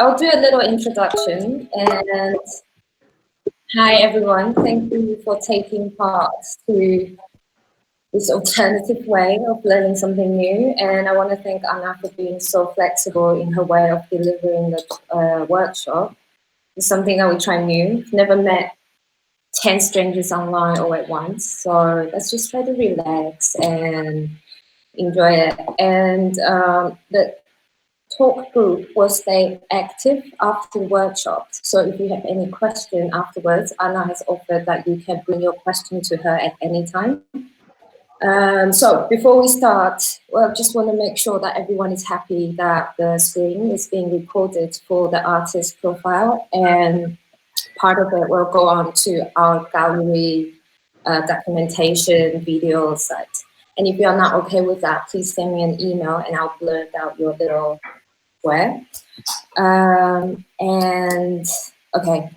I'll do a little introduction. And hi, everyone. Thank you for taking part to this alternative way of learning something new. And I want to thank Anna for being so flexible in her way of delivering the workshop. It's something that we try new. We've never met 10 strangers online all at once. So let's just try to relax and enjoy it. And the talk group will stay active after the workshop. So if you have any question afterwards, Anna has offered that you can bring your question to her at any time. So before we start, well, just want to make sure that everyone is happy that the screen is being recorded for the artist profile, and part of it will go on to our gallery documentation video site. And if you're not okay with that, please send me an email and I'll blur out your little square. And okay,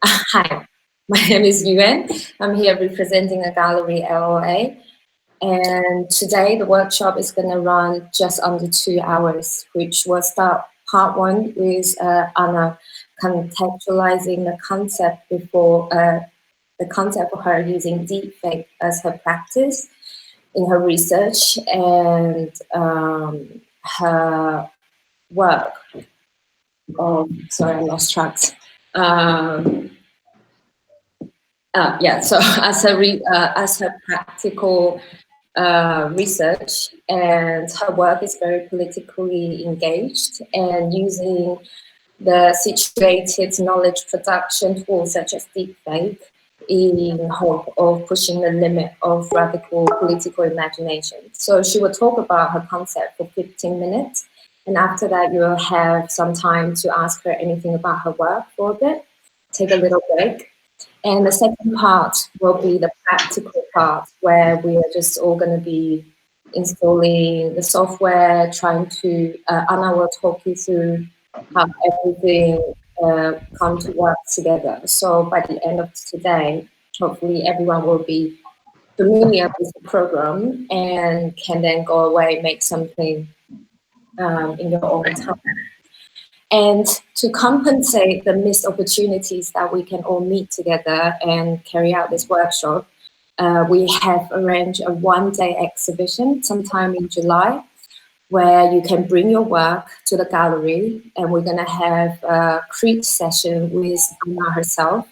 hi, my name is Yuan. I'm here representing a gallery LOA. And today the workshop is going to run just under 2 hours, which will start part one with Anna contextualizing the concept before the concept of her using deepfake as her practice in her research and her work. Oh, sorry, I lost track. Yeah, so as her practical research, and her work is very politically engaged and using the situated knowledge production tools such as deepfake in hope of pushing the limit of radical political imagination. So she will talk about her concept for 15 minutes, and after that you will have some time to ask her anything about her work for a bit, take a little break. And the second part will be the practical part, where we are just all going to be installing the software, trying to, Anna will talk you through how everything come to work together. So by the end of today, hopefully everyone will be familiar with the program and can then go away, make something in your own time. And to compensate the missed opportunities that we can all meet together and carry out this workshop, we have arranged a one-day exhibition sometime in July, where you can bring your work to the gallery, and we're going to have a create session with Anna herself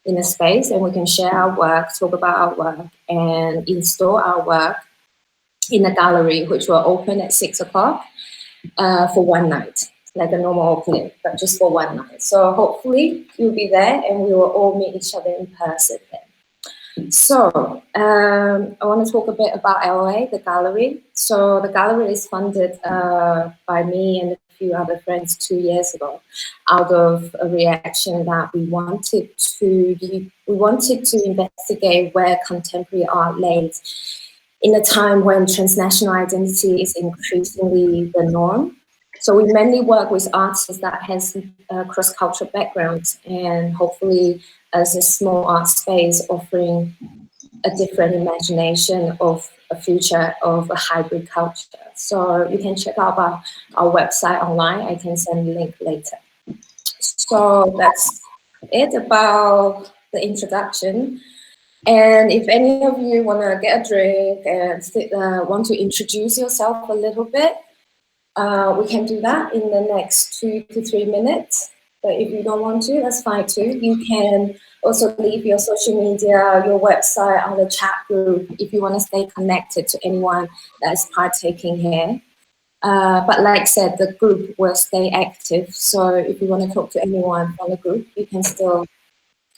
in a space, and we can share our work, talk about our work, and install our work in the gallery, which will open at 6 o'clock for one night. Like a normal opening, but just for one night. So hopefully you'll be there and we will all meet each other in person then. So I want to talk a bit about LOA, the gallery. So the gallery is funded by me and a few other friends 2 years ago, out of a reaction that we wanted to investigate where contemporary art lays in a time when transnational identity is increasingly the norm. So we mainly work with artists that has cross-cultural backgrounds, and hopefully as a small art space offering a different imagination of a future of a hybrid culture. So you can check out our website online. I can send a link later. So that's it about the introduction. And if any of you want to get a drink and want to introduce yourself a little bit, we can do that in the next 2 to 3 minutes. But if you don't want to, that's fine too. You can also leave your social media, your website on the chat group if you want to stay connected to anyone that's partaking here. But like I said, the group will stay active. So if you want to talk to anyone from the group, you can still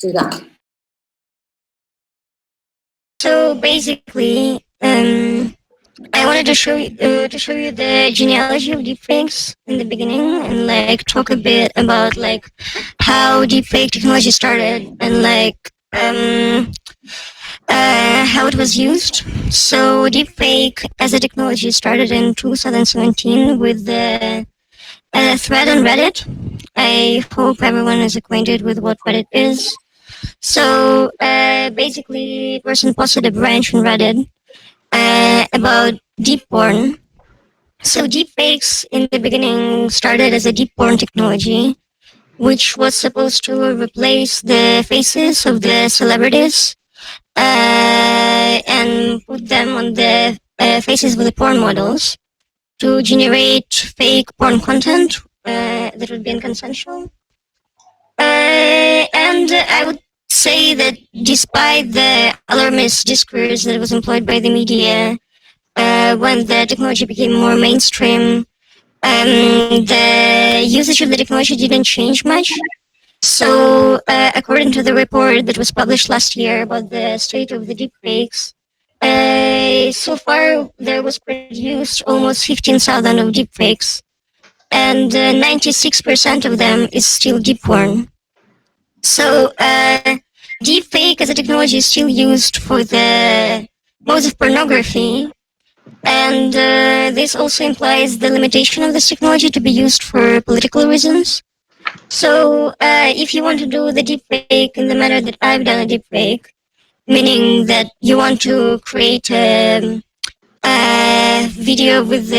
do that. So basically, I wanted to show you the genealogy of deepfakes in the beginning, and like talk a bit about like how deepfake technology started and like how it was used. So deepfake as a technology started in 2017 with the thread on Reddit. I hope everyone is acquainted with what Reddit is. So basically, a person posted a branch on Reddit about deep porn, So deepfakes in the beginning started as a deep porn technology, which was supposed to replace the faces of the celebrities and put them on the faces of the porn models to generate fake porn content that would be unconsensual. And I would say that despite the alarmist discourse that was employed by the media when the technology became more mainstream, the usage of the technology didn't change much. So, according to the report that was published last year about the state of the deepfakes, so far there was produced almost 15,000 of deepfakes, and 96% of them is still deep porn. So, deepfake as a technology is still used for the modes of pornography, and this also implies the limitation of this technology to be used for political reasons. So, if you want to do the deepfake in the manner that I've done a deepfake, meaning that you want to create a video with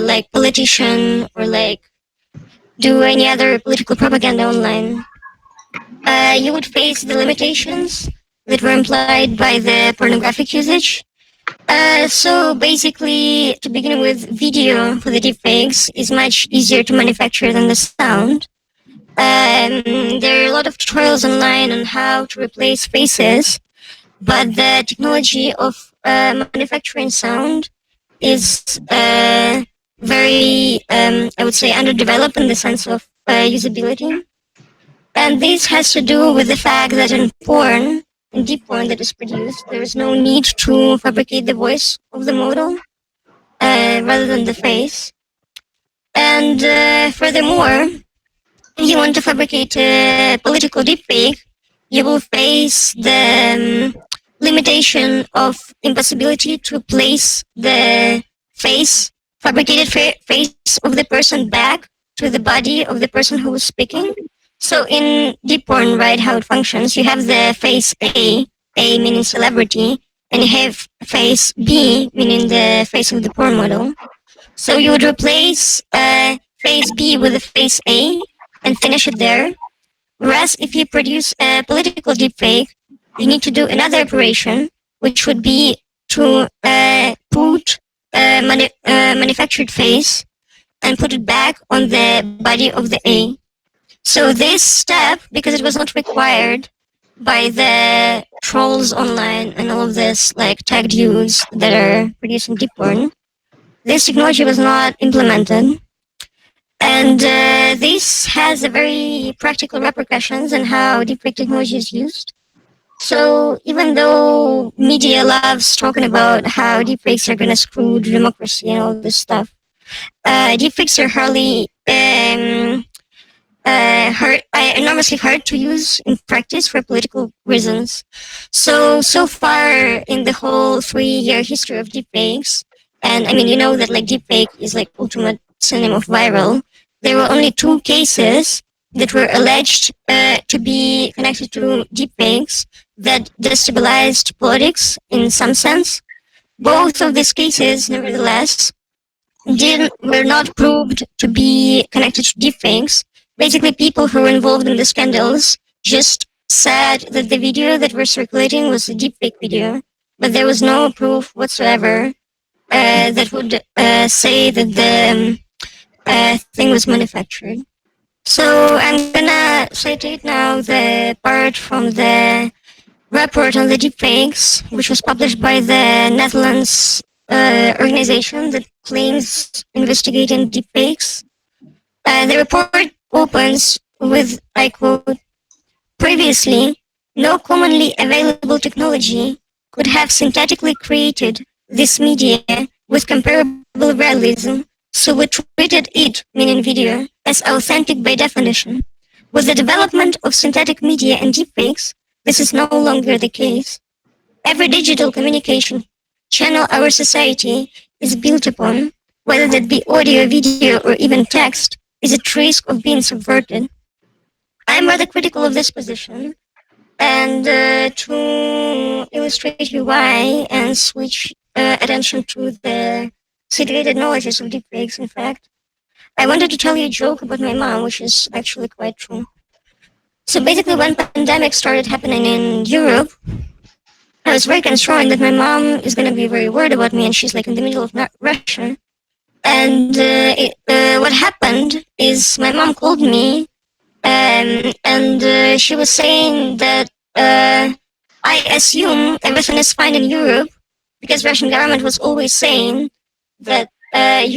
like politician or like do any other political propaganda online, you would face the limitations that were implied by the pornographic usage. So basically, to begin with, video for the deepfakes is much easier to manufacture than the sound. There are a lot of tutorials online on how to replace faces, but the technology of manufacturing sound is very, I would say, underdeveloped in the sense of usability. And this has to do with the fact that in porn, in deep porn that is produced, there is no need to fabricate the voice of the model rather than the face. And furthermore, if you want to fabricate a political deepfake, you will face the limitation of impossibility to place the face, fabricated face of the person back to the body of the person who was speaking. So in deep porn, right, how it functions, you have the face A meaning celebrity, and you have face B meaning the face of the porn model. So you would replace face B with the face A and finish it there. Whereas if you produce a political deepfake, you need to do another operation, which would be to put a manufactured face and put it back on the body of the A. So this step, because it was not required by the trolls online and all of this like tag dudes that are producing deep porn, this technology was not implemented. And this has a very practical repercussions on how deepfake technology is used. So even though media loves talking about how deepfakes are going to screw democracy and all this stuff, deepfakes are hardly enormously hard to use in practice for political reasons. So far in the whole 3-year history of deepfakes, and I mean, you know that like deepfake is like ultimate synonym of viral. There were only 2 cases that were alleged to be connected to deepfakes that destabilized politics in some sense. Both of these cases, nevertheless, were not proved to be connected to deepfakes. Basically, people who were involved in the scandals just said that the video that were circulating was a deepfake video, but there was no proof whatsoever that would say that the thing was manufactured. So I'm gonna citate now the part from the report on the deepfakes, which was published by the Netherlands organization that claims investigating deepfakes. The report opens with, I quote, previously, no commonly available technology could have synthetically created this media with comparable realism, so we treated it, meaning video, as authentic by definition. With the development of synthetic media and deepfakes, this is no longer the case. Every digital communication channel our society is built upon, whether that be audio, video, or even text, is at risk of being subverted. I'm rather critical of this position, and to illustrate you why and switch attention to the situated knowledges of deepfakes, in fact, I wanted to tell you a joke about my mom, which is actually quite true. So basically, when pandemic started happening in Europe, I was very concerned that my mom is going to be very worried about me, and she's like in the middle of Russia. And what happened is my mom called me, and she was saying that I assume everything is fine in Europe because Russian government was always saying that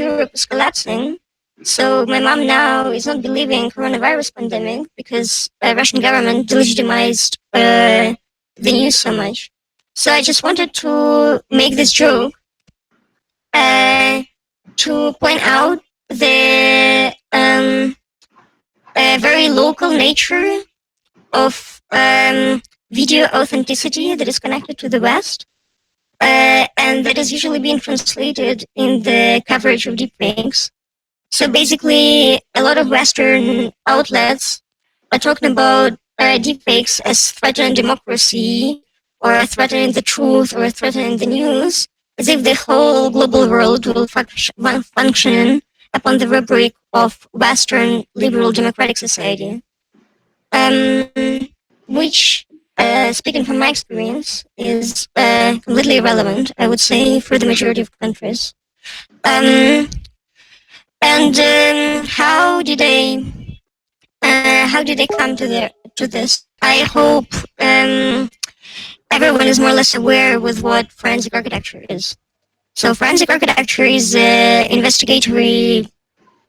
Europe is collapsing. So my mom now is not believing coronavirus pandemic because Russian government delegitimized the news so much. So I just wanted to make this joke to point out the very local nature of video authenticity that is connected to the West, and that is usually being translated in the coverage of deepfakes. So basically, a lot of Western outlets are talking about deepfakes as threatening democracy, or threatening the truth, or threatening the news, as if the whole global world will function upon the rubric of Western liberal democratic society. Which, speaking from my experience, is completely irrelevant, I would say, for the majority of countries. And how did they come to this? I hope everyone is more or less aware with what forensic architecture is. So forensic architecture is an investigatory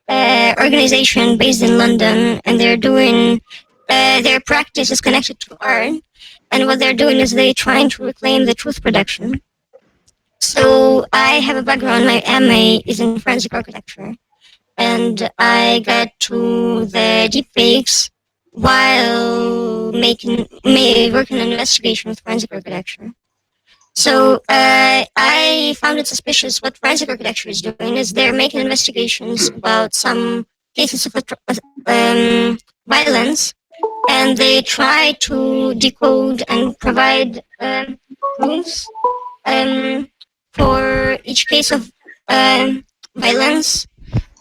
organization based in London, and they're doing their practice is connected to art, and what they're doing is they're trying to reclaim the truth production. So I have a background, my MA is in forensic architecture, and I got to the deepfakes while working on investigation with forensic architecture. So I found it suspicious what forensic architecture is doing is they're making investigations about some cases of violence, and they try to decode and provide proofs for each case of violence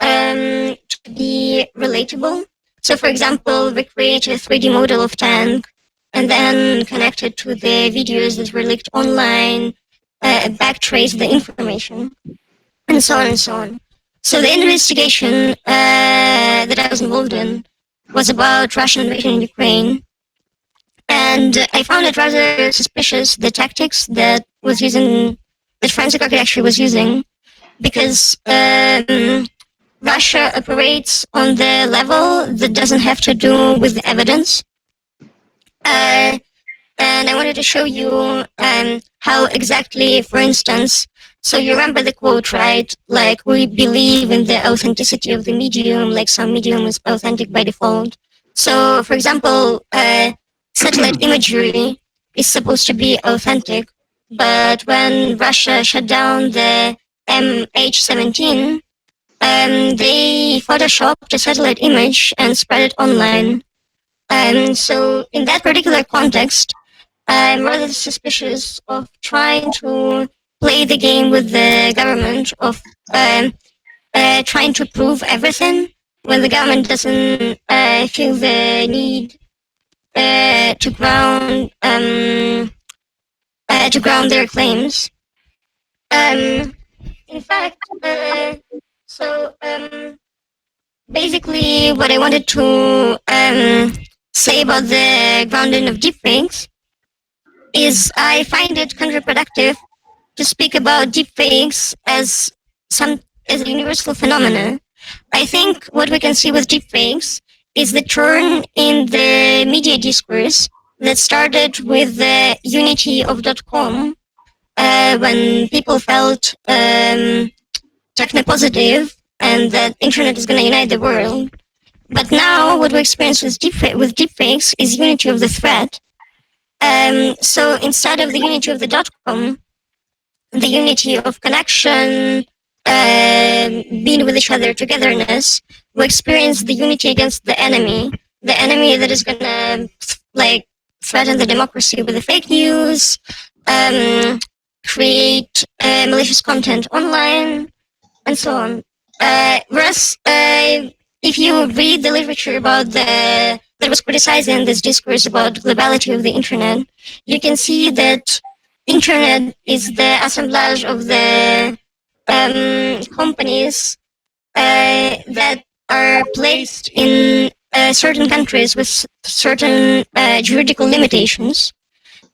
to be relatable. So for example, we create a 3D model of tank and then connect it to the videos that were leaked online, backtrace the information, and so on and so on. So the investigation that I was involved in was about Russian invasion in Ukraine, and I found it rather suspicious, the tactics that forensic architecture was using, because Russia operates on the level that doesn't have to do with the evidence. And I wanted to show you how exactly, for instance, so you remember the quote, right? Like, we believe in the authenticity of the medium, like some medium is authentic by default. So, for example, satellite imagery is supposed to be authentic, but when Russia shut down the MH17, they photoshopped a satellite image and spread it online. So in that particular context, I'm rather suspicious of trying to play the game with the government of trying to prove everything when the government doesn't feel the need to ground their claims. In fact, basically what I wanted to say about the grounding of deepfakes is I find it counterproductive to speak about deepfakes as a universal phenomena. I think what we can see with deepfakes is the turn in the media discourse that started with the unity of .com when people felt techno-positive and that internet is going to unite the world. But now what we experience with deepfakes is unity of the threat. So instead of the unity of the .com, the unity of connection, being with each other, togetherness, we experience the unity against the enemy that is going to threaten the democracy with the fake news, create malicious content online, and so on. Whereas, if you read the literature about that was criticizing this discourse about globality of the internet, you can see that internet is the assemblage of the companies that are placed in certain countries with certain juridical limitations.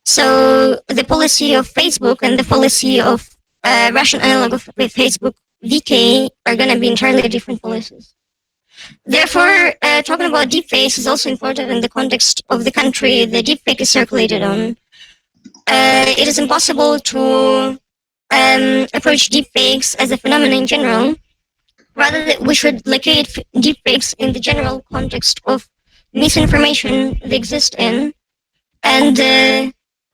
So the policy of Facebook and the policy of Russian analog of Facebook, VK, are going to be entirely different policies. Therefore, talking about deepfakes is also important in the context of the country the deepfake is circulated on. It is impossible to approach deepfakes as a phenomenon in general. Rather, we should locate deepfakes in the general context of misinformation they exist in. And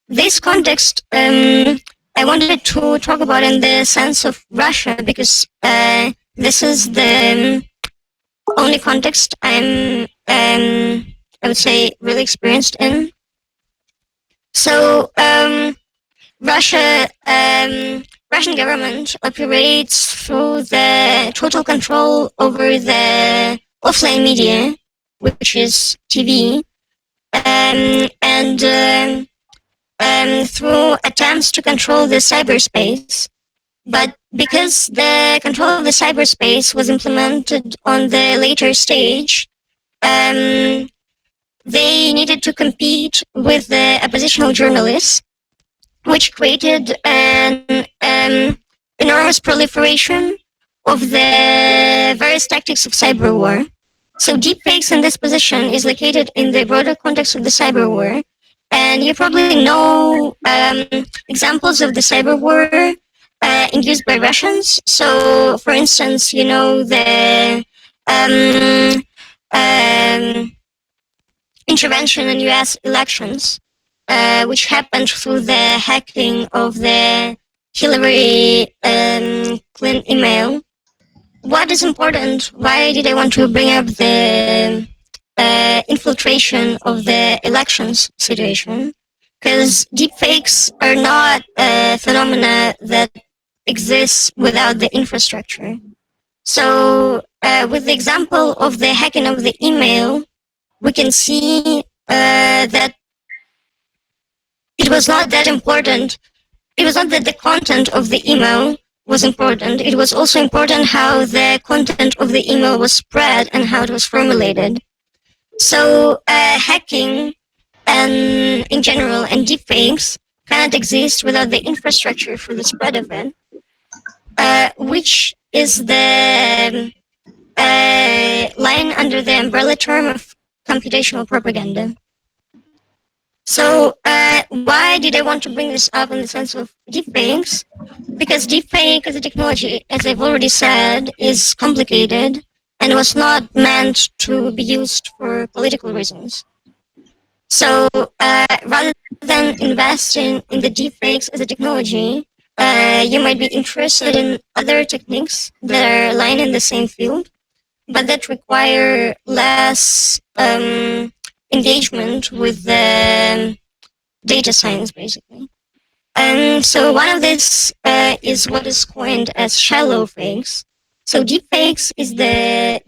this context, I wanted to talk about in the sense of Russia, because this is the only context I'm, I would say, really experienced in. So, Russian government operates through the total control over the offline media, which is TV, and through attempts to control the cyberspace. But because the control of the cyberspace was implemented on the later stage, they needed to compete with the oppositional journalists, which created an enormous proliferation of the various tactics of cyber war. So deepfakes in this position is located in the broader context of the cyber war. And you probably know examples of the cyber war induced by Russians. So, for instance, you know the intervention in U.S. elections, which happened through the hacking of the Hillary Clinton email. What is important? Why did I want to bring up the infiltration of the elections situation? Because deepfakes are not a phenomena that exists without the infrastructure. So, with the example of the hacking of the email, we can see that it was not that important. It was not that the content of the email was important. It was also important how the content of the email was spread and how it was formulated. So hacking and in general and deepfakes cannot exist without the infrastructure for the spread of it, which is the line under the umbrella term of computational propaganda. So why did I want to bring this up in the sense of deepfakes? Because deepfake as a technology, as I've already said, is complicated and was not meant to be used for political reasons. So rather than investing in the deepfakes as a technology, you might be interested in other techniques that are lying in the same field, but that require less engagement with the data science, basically. And so one of this is what is coined as shallow fakes. So deepfakes is the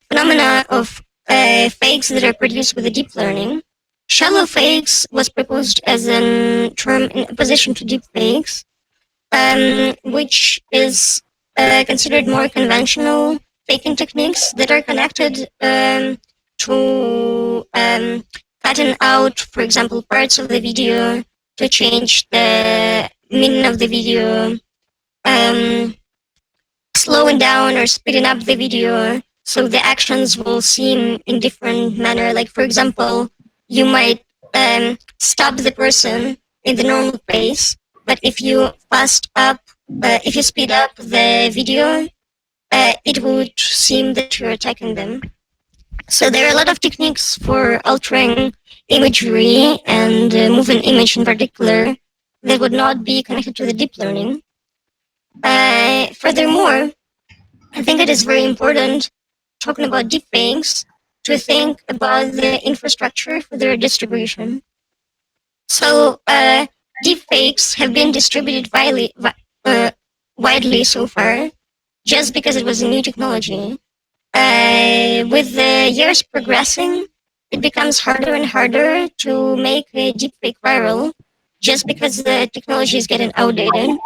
phenomena of fakes that are produced with the deep learning. Shallow fakes was proposed as a term in opposition to deepfakes, which is considered more conventional faking techniques that are connected to cutting out, for example, parts of the video to change the meaning of the video, slowing down or speeding up the video so the actions will seem in different manner. Like, for example, you might stop the person in the normal pace, but if you if you speed up the video, it would seem that you're attacking them. So there are a lot of techniques for altering imagery and moving image in particular that would not be connected to the deep learning. Furthermore, I think it is very important, talking about deepfakes, to think about the infrastructure for their distribution. So deepfakes have been distributed widely so far, just because it was a new technology. With the years progressing, it becomes harder and harder to make a deepfake viral, just because the technology is getting outdated.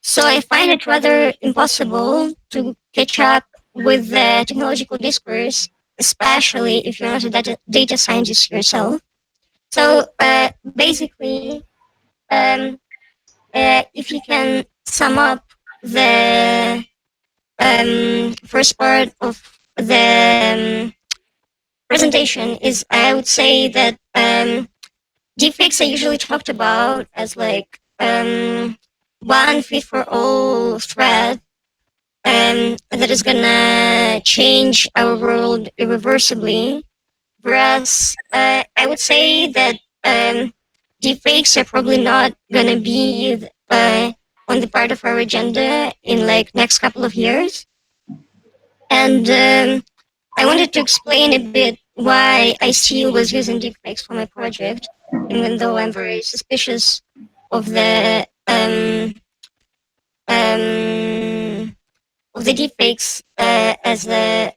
So I find it rather impossible to catch up with the technological discourse, especially if you're not a data scientist yourself. So basically, um, if you can sum up the first part of the presentation, is I would say that deepfakes are usually talked about as like one fit for all threat that is gonna change our world irreversibly. Whereas I would say that deepfakes are probably not gonna be on the part of our agenda in like next couple of years. And I wanted to explain a bit why I still was using deepfakes for my project, even though I'm very suspicious of the deepfakes as a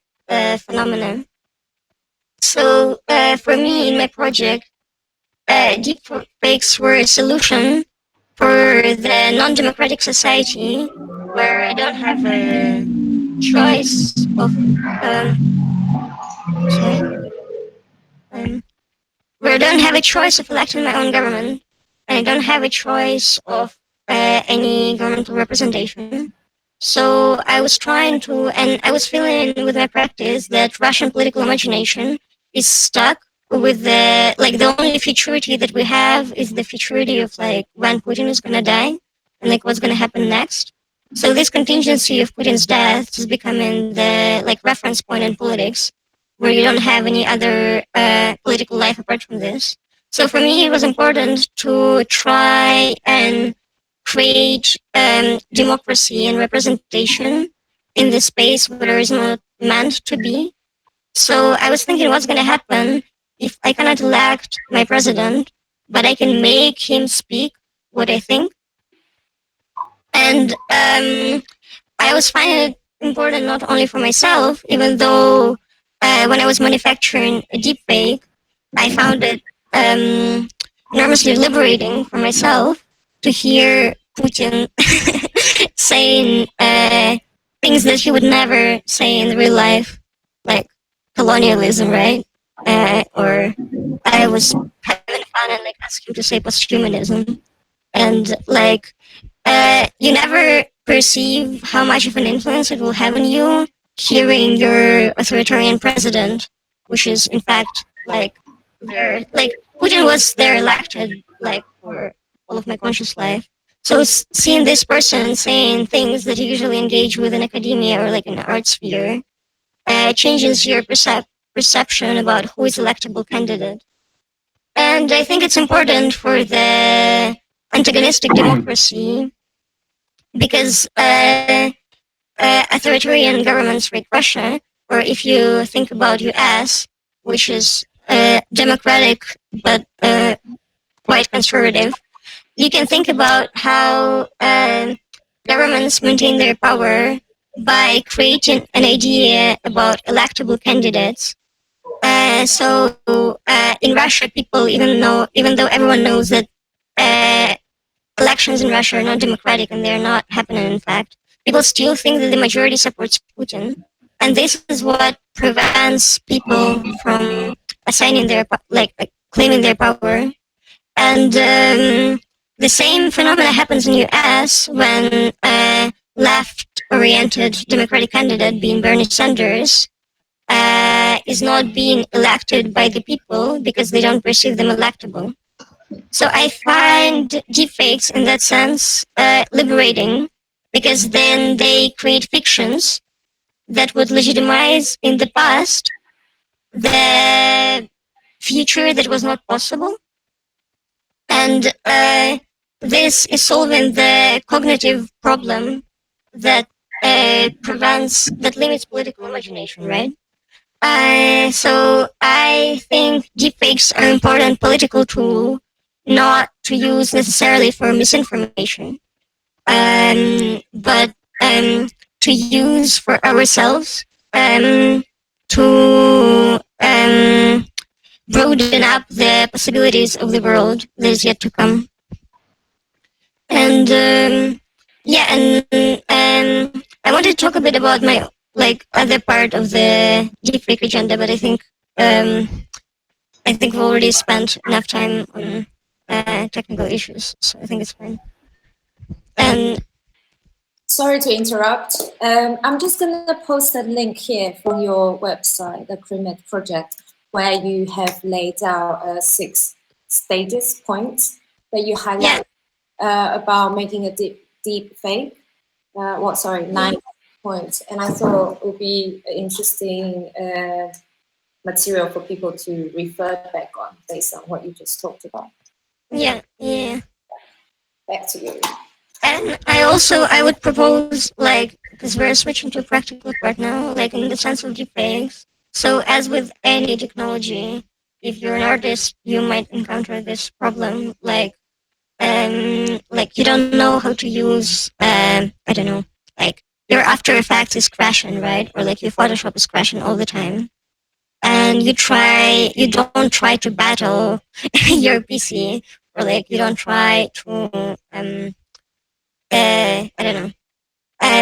phenomenon. So for me in my project, deepfakes were a solution for the non-democratic society where I don't have a choice of sorry, where I don't have a choice of electing my own government, and I don't have a choice of any governmental representation. So I was trying to, and I was feeling with my practice that Russian political imagination is stuck with the only futurity that we have is the futurity of like when Putin is gonna die and like what's gonna happen next. So this contingency of Putin's death is becoming the like reference point in politics, where you don't have any other political life apart from this. So for me, it was important to try and create democracy and representation in this space where there is not meant to be. So I was thinking, what's going to happen if I cannot elect my president, but I can make him speak what I think? And I was finding it important not only for myself, even though when I was manufacturing a deepfake, I found it enormously liberating for myself to hear Putin saying things that he would never say in real life, like colonialism, right? Or I was having fun and like asked him to say posthumanism, and like you never perceive how much of an influence it will have on you hearing your authoritarian president, which is in fact like Putin was there elected like for all of my conscious life. So seeing this person saying things that you usually engage with in academia or like in the art sphere changes your perception about who is electable candidate. And I think it's important for the antagonistic democracy because authoritarian governments like Russia, or if you think about US, which is democratic but quite conservative, you can think about how governments maintain their power by creating an idea about electable candidates. So in Russia, people, even though everyone knows that elections in Russia are not democratic and they're not happening, in fact, people still think that the majority supports Putin, and this is what prevents people from assigning their claiming their power. And the same phenomena happens in US when a left-oriented Democratic candidate, being Bernie Sanders, is not being elected by the people because they don't perceive them electable. So I find deepfakes in that sense liberating, because then they create fictions that would legitimize in the past the future that was not possible. And this is solving the cognitive problem that limits political imagination, right? So I think deepfakes are an important political tool, not to use necessarily for misinformation. but to use for ourselves, to broaden up the possibilities of the world that is yet to come. And yeah, and I wanted to talk a bit about my other part of the deepfake agenda, but I think we've already spent enough time on technical issues, so I think it's fine. And sorry to interrupt. I'm just going to post a link here from your website, the Crimet project, where you have laid out 6 stages, points that you highlight about making a deep fake. 9 points. And I thought it would be interesting material for people to refer back on based on what you just talked about. Yeah. Back to you. And I would propose, because we're switching to a practical part now, in the sense of deepfakes. So as with any technology, if you're an artist, you might encounter this problem, you don't know how to use, I don't know, your After Effects is crashing, right? Or your Photoshop is crashing all the time. And you don't try to battle your PC, or you don't try to, I don't know.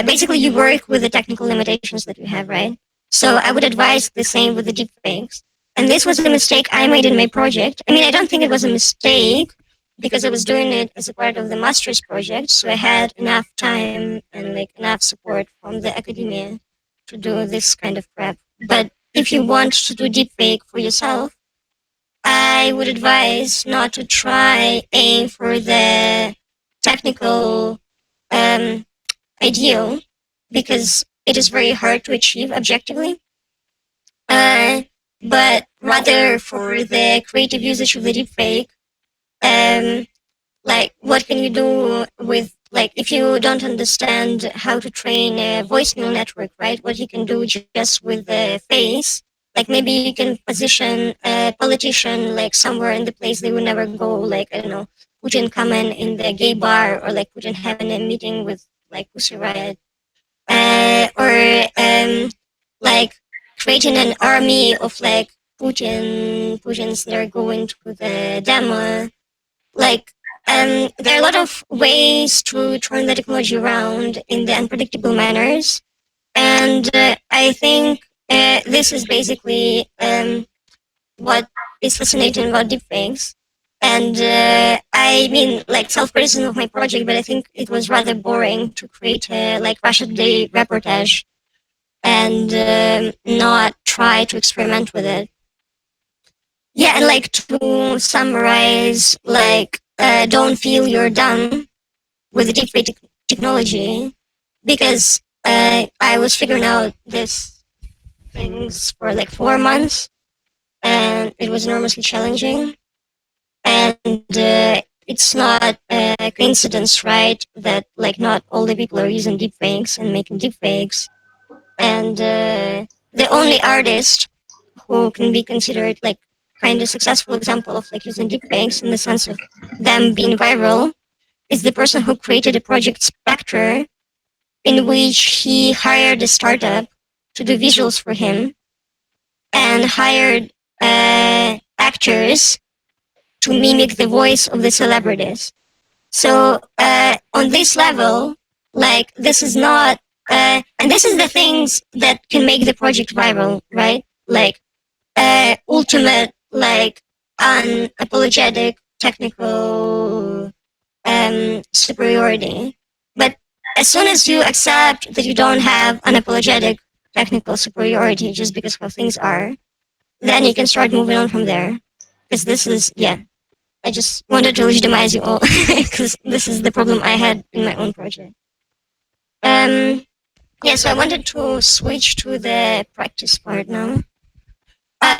Basically, you work with the technical limitations that you have, right? So I would advise the same with the deepfakes. And this was a mistake I made in my project. I mean, I don't think it was a mistake because I was doing it as a part of the master's project. So I had enough time and enough support from the academia to do this kind of prep. But if you want to do deepfake for yourself, I would advise not to try aim for the technical ideal, because it is very hard to achieve objectively. But rather for the creative usage of the deepfake, what can you do with, if you don't understand how to train a voice neural network, right? What you can do just with the face, maybe you can position a politician somewhere in the place they would never go, I don't know, Putin coming in the gay bar, or Putin having a meeting with Pussy Riot, or creating an army of Putins that are going to the demo. There are a lot of ways to turn the technology around in the unpredictable manners, and I think this is basically what is fascinating about deepfakes. And I mean, self-criticism of my project, but I think it was rather boring to create a Russia Today reportage and not try to experiment with it. Yeah, and to summarize, don't feel you're done with the deepfake technology, because I was figuring out these things for 4 months, and it was enormously challenging. And it's not a coincidence, right, that not all the people are using deepfakes and making deepfakes. And the only artist who can be considered kind of successful example of using deepfakes in the sense of them being viral is the person who created a project Spectre, in which he hired a startup to do visuals for him and hired actors to mimic the voice of the celebrities. So on this level, this is not, and this is the things that can make the project viral, right? Ultimate, unapologetic technical superiority. But as soon as you accept that you don't have unapologetic technical superiority just because how things are, then you can start moving on from there. Because this is, I just wanted to legitimize you all, because this is the problem I had in my own project. So I wanted to switch to the practice part now.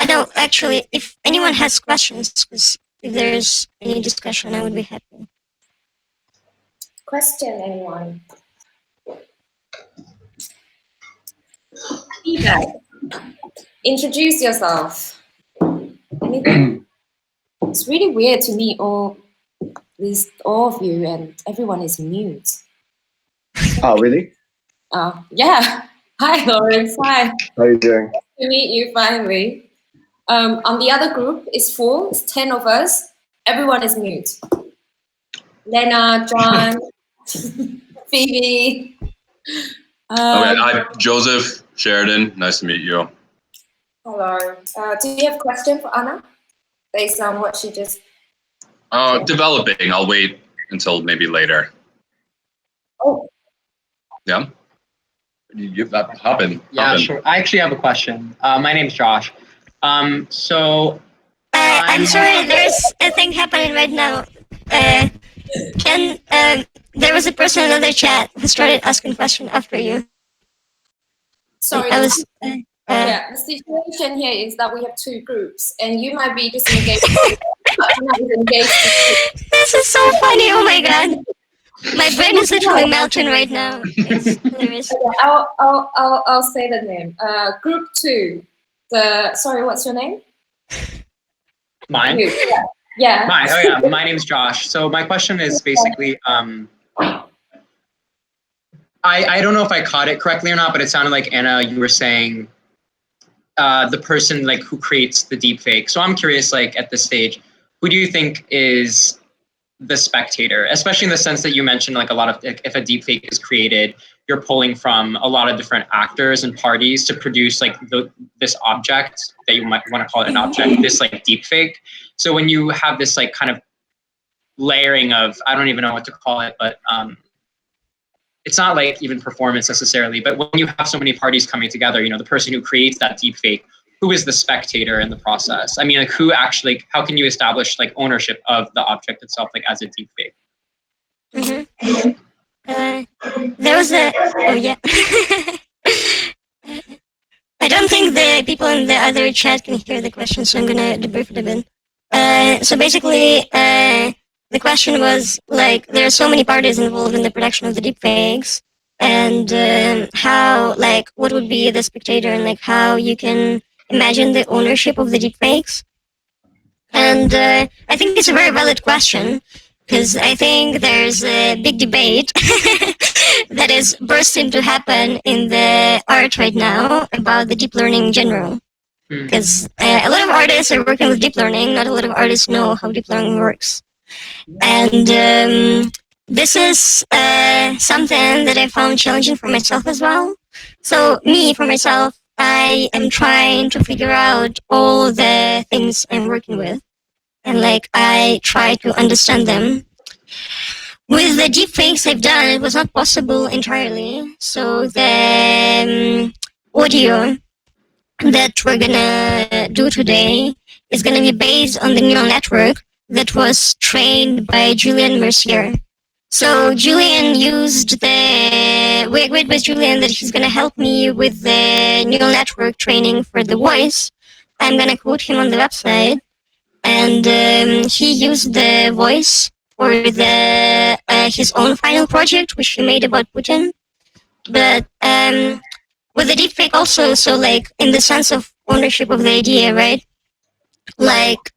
No, actually, if anyone has questions, because if there's any discussion, I would be happy. Question, anyone? Feedback. Introduce yourself. Anything? It's really weird to meet all of you and everyone is mute. Oh, really? Yeah. Hi, Lawrence. Hi. How are you doing? Nice to meet you finally. On the other group, it's full. It's 10 of us. Everyone is mute. Lena, John, Phoebe. Okay, I'm Joseph Sheridan. Nice to meet you. Hello. Do you have a question for Anna based on what she just? Developing. I'll wait until maybe later. Oh. Yeah. You give that happen. Yeah, sure. I actually have a question. My name's Josh. I'm sorry, there's a thing happening right now. There was a person in another chat who started asking questions after you. Sorry, yeah, the situation here is that we have two groups, and you might be disengaged. This is so funny! Oh my god, my brain is literally melting right now. It's hilarious. I'll say the name. Group 2. Sorry, what's your name? Mine. Yeah. Mine. Oh yeah, my name's Josh. So my question is basically, I don't know if I caught it correctly or not, but it sounded like Anna, you were saying the person like who creates the deepfake. So I'm curious, like at this stage, who do you think is the spectator, especially in the sense that you mentioned like a lot of, like, if a deepfake is created, you're pulling from a lot of different actors and parties to produce like this object that you might want to call it an object, this like deepfake. So when you have this like kind of layering of, I don't even know what to call it, but it's not like even performance necessarily, but when you have so many parties coming together, you know, the person who creates that deepfake, who is the spectator in the process? I mean, like who actually, how can you establish like ownership of the object itself, like as a deepfake? There was oh yeah. I don't think the people in the other chat can hear the question, so I'm gonna debrief it a bit. So basically, the question was like, there are so many parties involved in the production of the deepfakes, and how, like, what would be the spectator, and like how you can imagine the ownership of the deepfakes. And I think it's a very valid question, because I think there's a big debate that is bursting to happen in the art right now about the deep learning in general. Because a lot of artists are working with deep learning, not a lot of artists know how deep learning works. And this is something that I found challenging for myself as well. So for myself, I am trying to figure out all the things I'm working with. And like, I try to understand them. With the deepfakes I've done, it was not possible entirely. So the audio that we're gonna do today is gonna be based on the neural network that was trained by Julian Mercier. So Julian used we agreed with Julian that he's gonna help me with the neural network training for the voice. I'm gonna quote him on the website, and he used the voice for the his own final project, which he made about Putin. But with the deepfake also, so like in the sense of ownership of the idea, right? Like,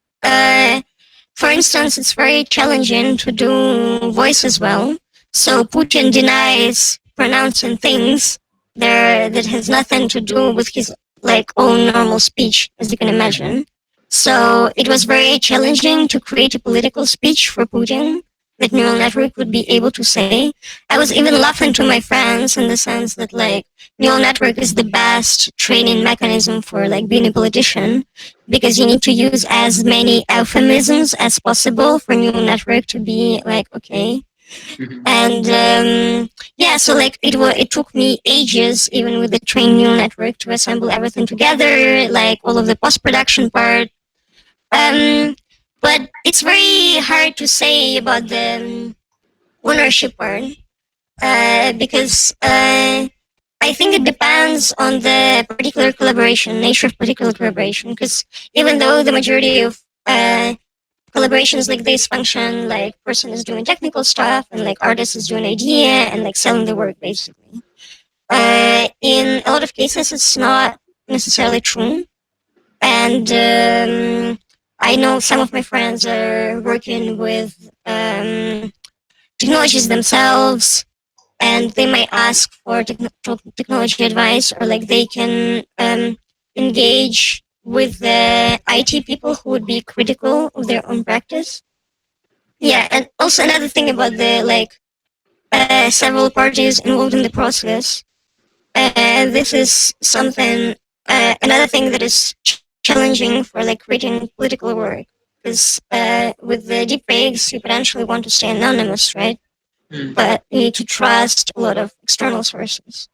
for instance, it's very challenging to do voice as well. So Putin denies pronouncing things there that has nothing to do with his like own normal speech, as you can imagine. So it was very challenging to create a political speech for Putin that neural network would be able to say. I was even laughing to my friends in the sense that like neural network is the best training mechanism for like being a politician, because you need to use as many euphemisms as possible for neural network to be like okay. And yeah, so like it took me ages, even with the trained neural network, to assemble everything together, like all of the post-production part. But it's very hard to say about the ownership part, because I think it depends on the particular collaboration, nature of particular collaboration, because even though the majority of collaborations like this function, like person is doing technical stuff and like artist is doing idea and like selling the work basically. In a lot of cases, it's not necessarily true. And I know some of my friends are working with technologies themselves, and they might ask for technology advice, or like they can engage with the IT people who would be critical of their own practice. Yeah, and also another thing about the several parties involved in the process. This is something, another thing that is challenging for like creating political work, because with the deepfakes, you potentially want to stay anonymous, right? But you need to trust a lot of external sources.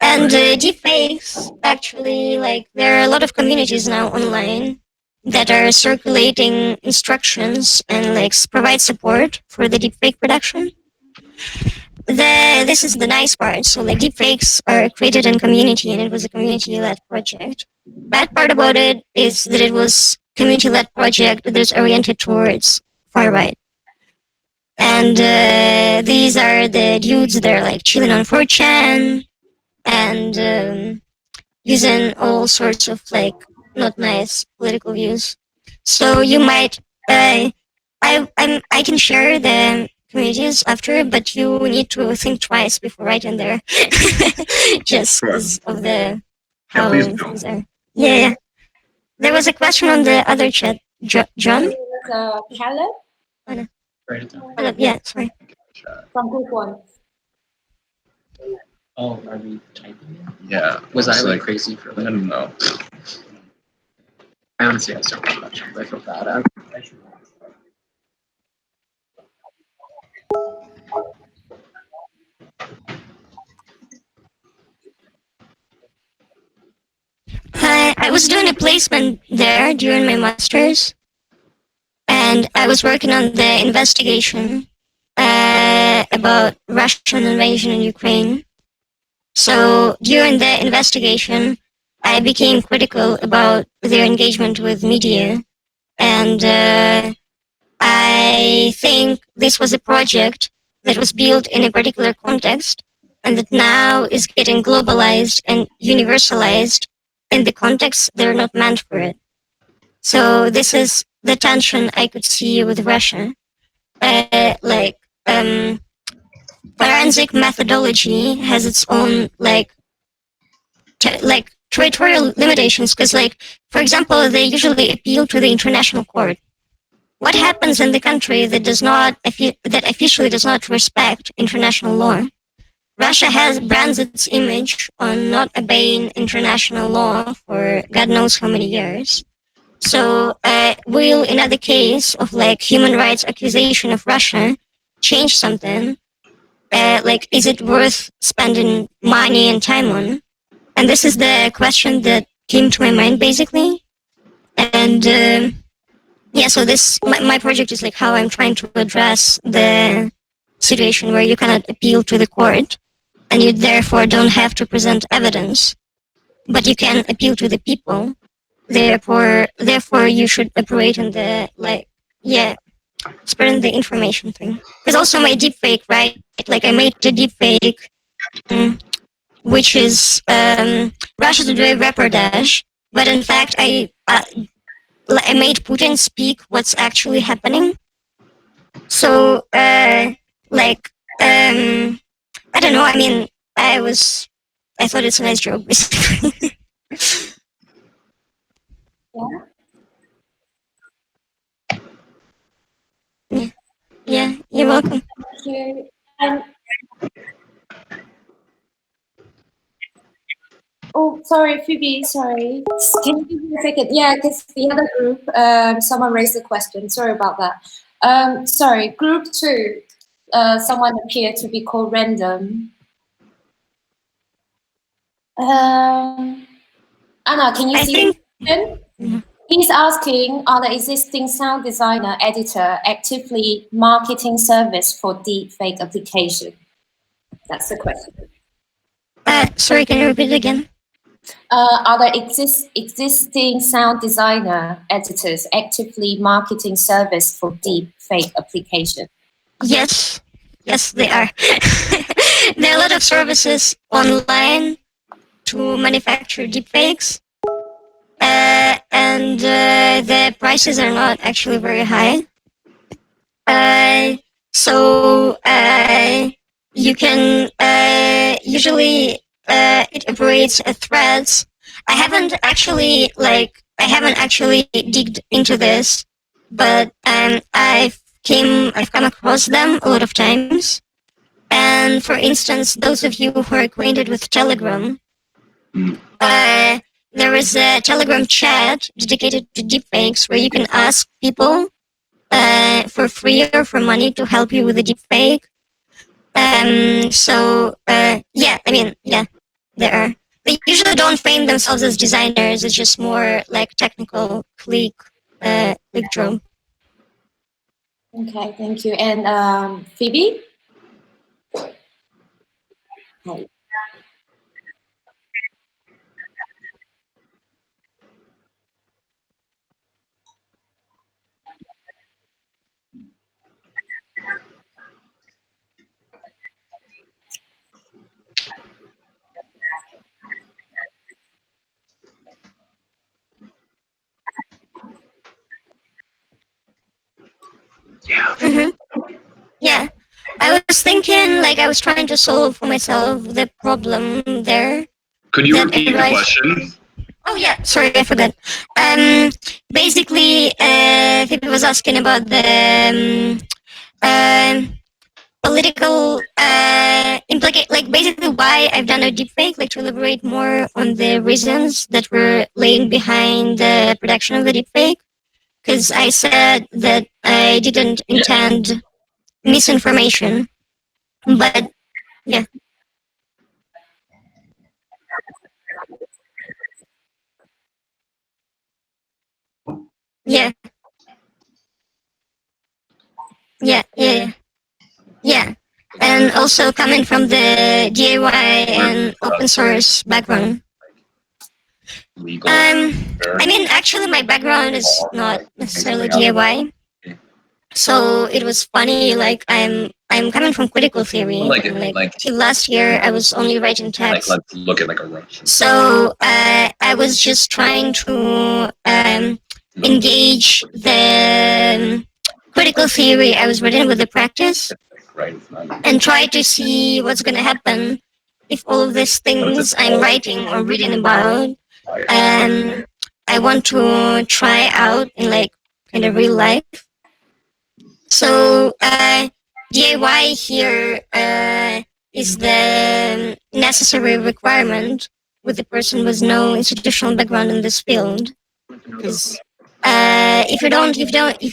And deepfakes, actually, like there are a lot of communities now online that are circulating instructions and like provide support for the deepfake production. This is the nice part. So like deepfakes are created in community, and it was a community-led project. Bad part about it is that it was community-led project that is oriented towards far right. And these are the dudes that are like chilling on 4chan and using all sorts of like not nice political views. So you might, I can share the communities after, but you need to think twice before writing there, just because of the how things are. Yeah. There was a question on the other chat, John. Caleb? Yeah, sorry. From group 1. Oh, are we typing it? Yeah. Was I like crazy for I that? don't know. I honestly have so many questions. I feel bad. I was doing a placement there during my master's, and I was working on the investigation about Russian invasion in Ukraine. So during the investigation, I became critical about their engagement with media, and I think this was a project that was built in a particular context, and that now is getting globalized and universalized in the context they're not meant for it. So this is the tension I could see with Russia. Forensic methodology has its own territorial limitations, because for example, they usually appeal to the international court. What happens in the country that that officially does not respect international law? Russia has brands its image on not obeying international law for God knows how many years. So will another case of human rights accusation of Russia change something? Is it worth spending money and time on? And this is the question that came to my mind basically. And so my project is how I'm trying to address the situation where you cannot appeal to the court, and you therefore don't have to present evidence, but you can appeal to the people. Therefore you should operate in the spreading the information thing. Because also my deepfake, right? I made the deepfake, which is Russia Today reportage, but in fact I made Putin speak what's actually happening. So I don't know. I mean, I thought it's a nice joke, basically. Yeah, you're welcome. Thank you. Oh, sorry, Phoebe, sorry. Can you give me a second? Yeah, because the other group, someone raised a question. Sorry about that. Sorry, group 2, someone appeared to be called random. Anna, can you see him? He's asking, are the existing sound designer editor actively marketing service for deepfake application? That's the question. Sorry, can you repeat it again? Are the existing sound designer editors actively marketing service for deepfake application? Yes, they are. There are a lot of services online to manufacture deepfakes, and the prices are not actually very high. you can usually it operates as threads. I haven't actually digged into this, but I've come across them a lot of times. And for instance, those of you who are acquainted with Telegram, there is a Telegram chat dedicated to deepfakes where you can ask people for free or for money to help you with a deepfake. There are. They usually don't frame themselves as designers. It's just more like technical click draw. Okay, thank you. And Phoebe? Hi. Yeah. Mm-hmm. Yeah. I was thinking, like, I was trying to solve for myself the problem there. Could you repeat the question? Oh yeah, sorry, I forgot. Basically, Phoebe was asking about the political like basically why I've done a deepfake, like to elaborate more on the reasons that were laying behind the production of the deepfake. Because I said that I didn't intend misinformation, but yeah. Yeah. Yeah. And also coming from the DIY and open source background. I mean, actually, my background is not necessarily DIY. So it was funny. Like I'm coming from critical theory. Like till last year, I was only writing text. Let's look at like a Russian. So I was just trying to engage the critical theory I was reading with the practice, and try to see what's going to happen if all of these things I'm writing or reading about, I want to try out in like kind of real life. So DIY here is the necessary requirement with the person with no institutional background in this field. Because if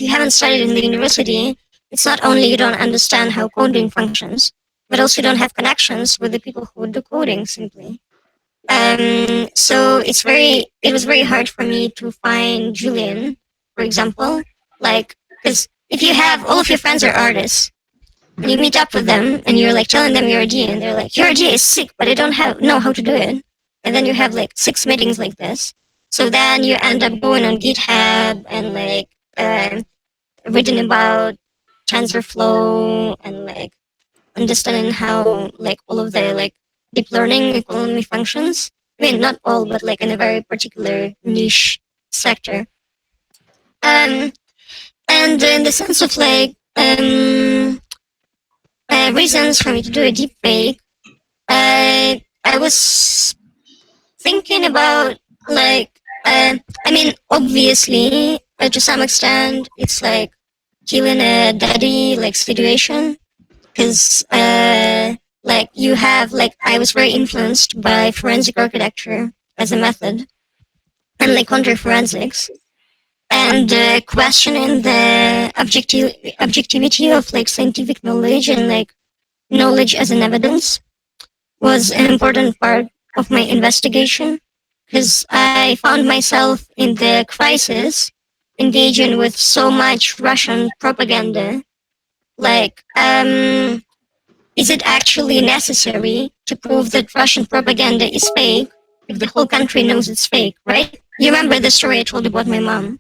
you haven't studied in the university, it's not only you don't understand how coding functions, but also you don't have connections with the people who do coding simply. So it was very hard for me to find Julian, for example, like, because if you have all of your friends are artists, and you meet up with them and you're like telling them your idea, and they're like, your idea is sick, but I don't know how to do it. And then you have like 6 meetings like this. So then you end up going on GitHub and like reading about TensorFlow and like understanding how like all of the like deep learning economy functions. I mean, not all, but like in a very particular niche sector. And in the sense of like reasons for me to do a deepfake, I was thinking about like I mean, obviously, to some extent, it's like killing a daddy like situation, because like you have like I was very influenced by forensic architecture as a method, and like counter-forensics, and questioning the objectivity of like scientific knowledge and like knowledge as an evidence was an important part of my investigation, because I found myself in the crisis engaging with so much Russian propaganda. Like, is it actually necessary to prove that Russian propaganda is fake if the whole country knows it's fake, right? You remember the story I told you about my mom?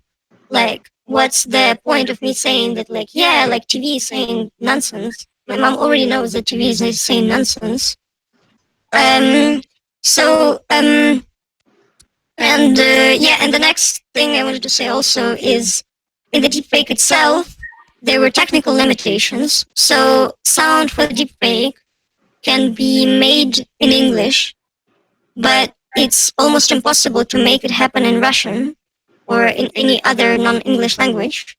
Like, what's the point of me saying that, like, yeah, like TV is saying nonsense? My mom already knows that TV is saying nonsense. And the next thing I wanted to say also is, in the deepfake itself, there were technical limitations. So sound for the deepfake can be made in English, but it's almost impossible to make it happen in Russian or in any other non-English language.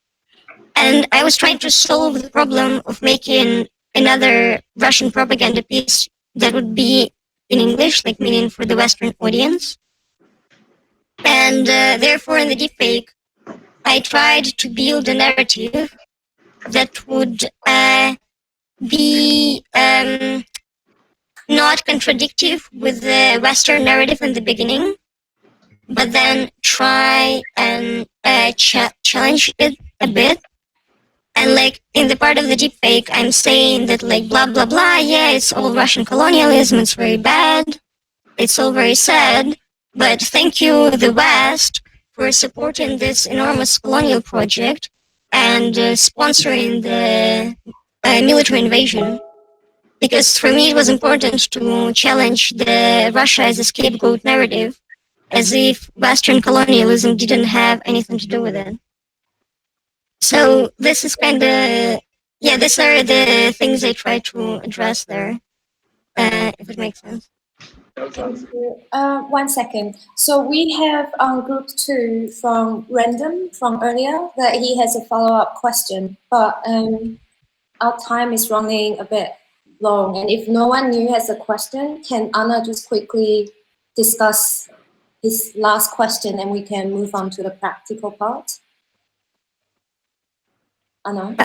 And I was trying to solve the problem of making another Russian propaganda piece that would be in English, like meaning for the Western audience. And therefore, in the deepfake, I tried to build a narrative that would be not contradictory with the Western narrative in the beginning, but then try and challenge it a bit. And like in the part of the deepfake, I'm saying that like blah blah blah, yeah, it's all Russian colonialism, it's very bad, it's all very sad, but thank you the West for supporting this enormous colonial project and sponsoring the military invasion. Because for me it was important to challenge the Russia as a scapegoat narrative, as if Western colonialism didn't have anything to do with it. So this is kind of, yeah, these are the things I try to address there, if it makes sense. Thank you. 1 second. So we have group 2 from Random from earlier that he has a follow-up question, but our time is running a bit long, and if no one new has a question, can Anna just quickly discuss his last question and we can move on to the practical part? Anna?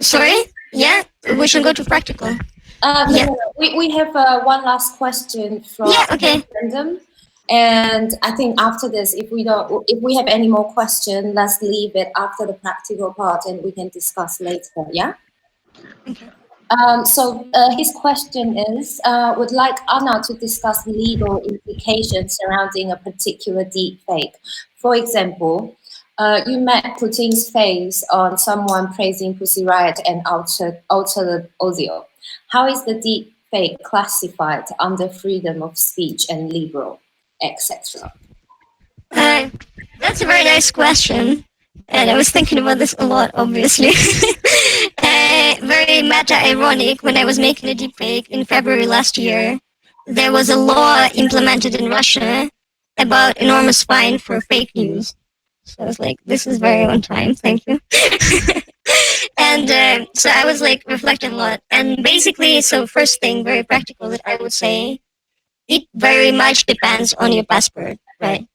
Sorry? Yeah, we should go to practical. No, we have one last question from Random, and I think after this, if we have any more questions, let's leave it after the practical part and we can discuss later. Yeah. Okay. So his question is, would like Anna to discuss legal implications surrounding a particular deepfake. For example, you met Putin's face on someone praising Pussy Riot and altered the audio. How is the deepfake classified under freedom of speech and liberal, etc.? That's a very nice question. And I was thinking about this a lot, obviously. Very meta-ironic, when I was making a deepfake in February last year, there was a law implemented in Russia about enormous fine for fake news. So I was like, this is very on time, thank you. And so I was like reflecting a lot. And basically, so first thing, very practical that I would say, it very much depends on your passport, right?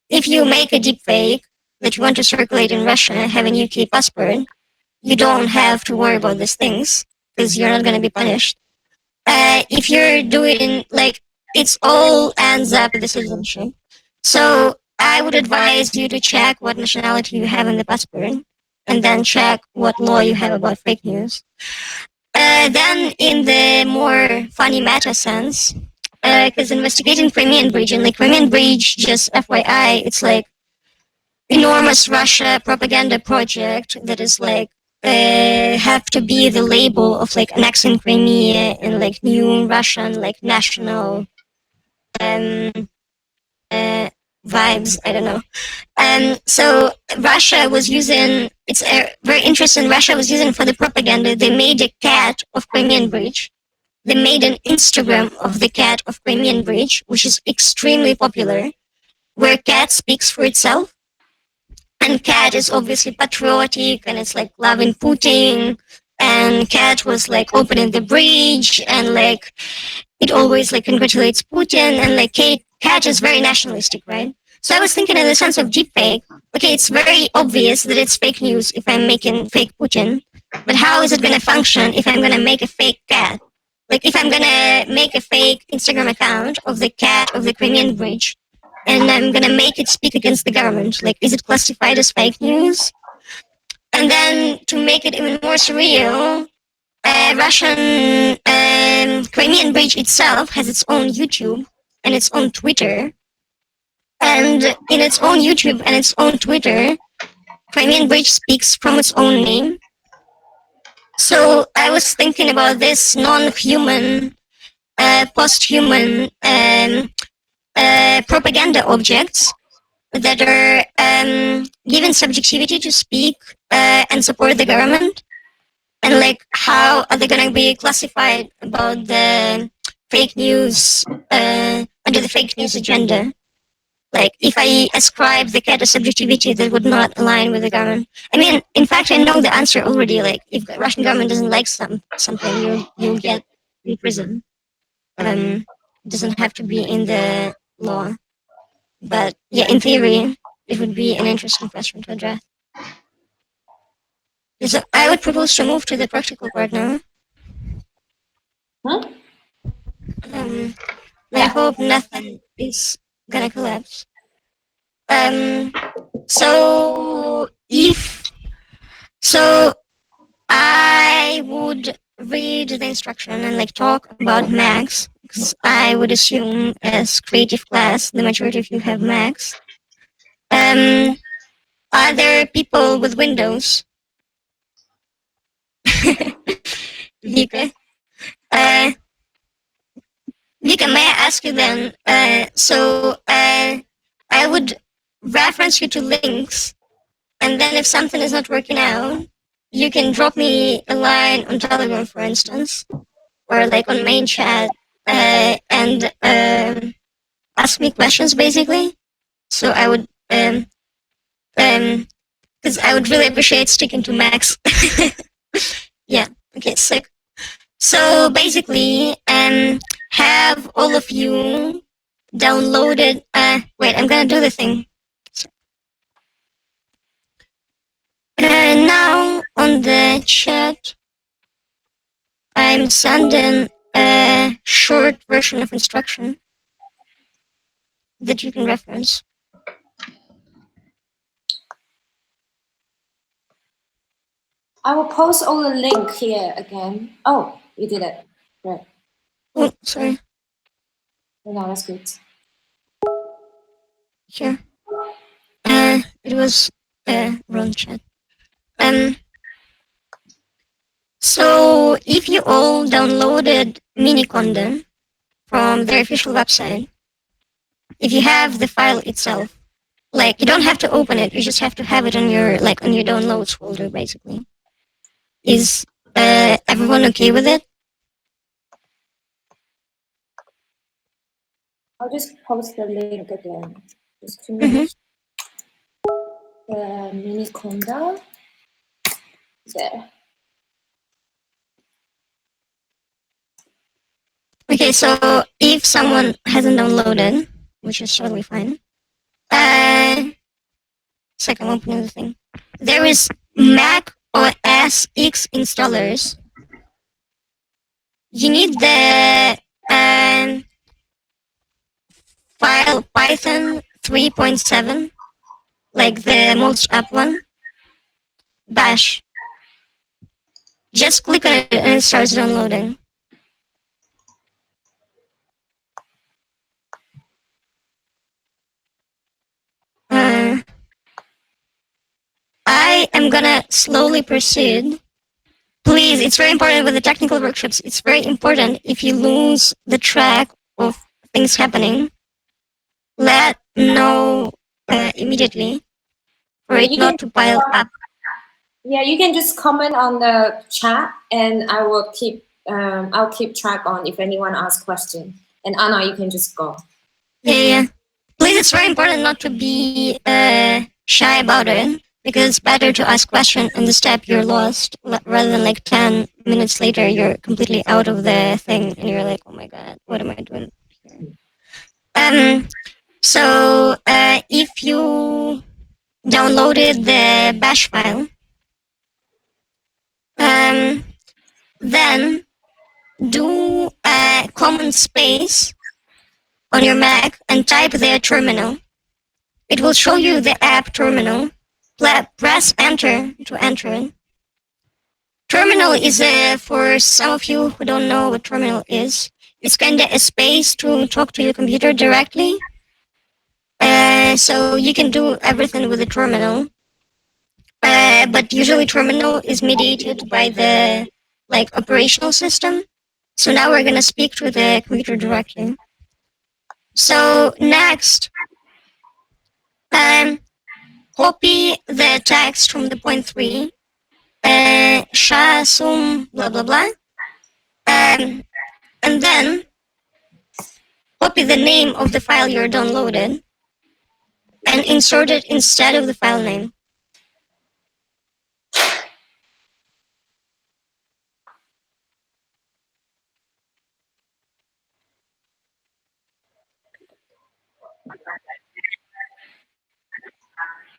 If you make a deepfake that you want to circulate in Russia, have a UK passport, you don't have to worry about these things because you're not going to be punished. If you're doing, like, it's all ends up with the citizenship. So I would advise you to check what nationality you have in the passport and then check what law you have about fake news. Then in the more funny meta sense, because investigating Crimean Bridge, and like Crimean Bridge, just FYI, it's like enormous Russia propaganda project that is like have to be the label of like annexing Crimea and like new Russian like national vibes. I don't know. So Russia was using, it's very interesting. Russia was using for the propaganda. They made a cat of Crimean Bridge. They made an Instagram of the cat of Crimean Bridge, which is extremely popular, where cat speaks for itself. And cat is obviously patriotic, and it's like loving Putin. And cat was like opening the bridge, and like it always like congratulates Putin. And like cat is very nationalistic, right? So I was thinking in the sense of deepfake. Okay, it's very obvious that it's fake news if I'm making fake Putin. But how is it going to function if I'm going to make a fake cat? Like if I'm going to make a fake Instagram account of the cat of the Crimean Bridge, and I'm going to make it speak against the government. Like, is it classified as fake news? And then to make it even more surreal, Russian Crimean Bridge itself has its own YouTube and its own Twitter. And in its own YouTube and its own Twitter, Crimean Bridge speaks from its own name. So I was thinking about this non-human, post-human propaganda objects that are given subjectivity to speak and support the government, and like how are they going to be classified about the fake news under the fake news agenda. Like, if I ascribe the cat a subjectivity that would not align with the government. I mean, in fact, I know the answer already. Like, if the Russian government doesn't like something, you'll get in prison. It doesn't have to be in the law. But yeah, in theory, it would be an interesting question to address. So I would propose to move to the practical part now. I hope nothing is gonna collapse. So I would read the instruction and like talk about Macs, because I would assume as creative class, the majority of you have Macs. Are there people with Windows? Vika? Vika, may I ask you then, I would reference you to links, and then if something is not working out, you can drop me a line on Telegram, for instance, or like on main chat, and ask me questions, basically. So I would, because I would really appreciate sticking to Max. Yeah, okay, sick. So basically, have all of you downloaded, wait, I'm gonna do the thing. Now on the chat, I'm sending a short version of instruction that you can reference. I will post all the link here again. Oh, you did it. Right. Oh, sorry. No, that's good. Sure. It was wrong chat. So if you all downloaded Miniconda from their official website, if you have the file itself, like, you don't have to open it, you just have to have it on your downloads folder, basically. Is everyone okay with it? I'll just post the link again. Just 2 minutes. The Miniconda. There. Okay, so if someone hasn't downloaded, which is totally fine, second, I'm opening the thing. There is Mac OS X installers. You need the file Python 3.7, like the most up one. Bash. Just click on it and it starts downloading. I am gonna slowly proceed. Please, it's very important with the technical workshops. It's very important if you lose the track of things happening, let know immediately for it not to pile up. Yeah, you can just comment on the chat, and I will keep. I'll keep track on if anyone asks questions. And Anna, you can just go. Yeah. Please, it's very important not to be shy about it, because it's better to ask questions in the step you're lost, rather than like 10 minutes later you're completely out of the thing and you're like, oh my god, what am I doing here? So if you downloaded the bash file, then do a command space on your Mac and type the terminal. It will show you the app terminal. Press enter to enter it. Terminal is, for some of you who don't know what terminal is, it's kind of a space to talk to your computer directly. So you can do everything with the terminal. But usually terminal is mediated by the operational system. So now we're gonna speak to the computer directly. So next, copy the text from the point 3, sha, sum, blah, blah, blah. And then copy the name of the file you're downloaded and insert it instead of the file name.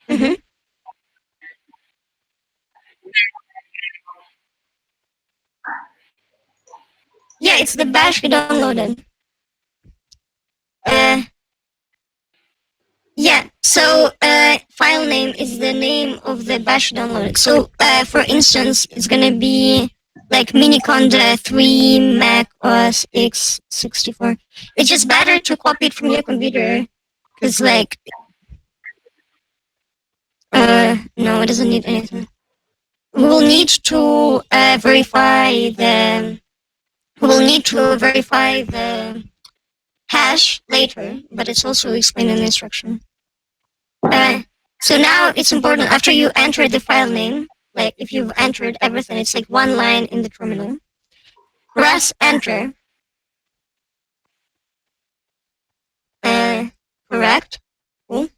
Mm-hmm. Yeah, it's the bash we downloaded. Yeah, so file name is the name of the bash downloaded. So for instance, it's gonna be like miniconda 3 Mac OS X64. It's just better to copy it from your computer, because like no, it doesn't need anything. We will need to verify the hash later, but it's also explained in the instruction. So now it's important, after you enter the file name, like if you've entered everything, it's like one line in the terminal. Press enter. Correct. Cool.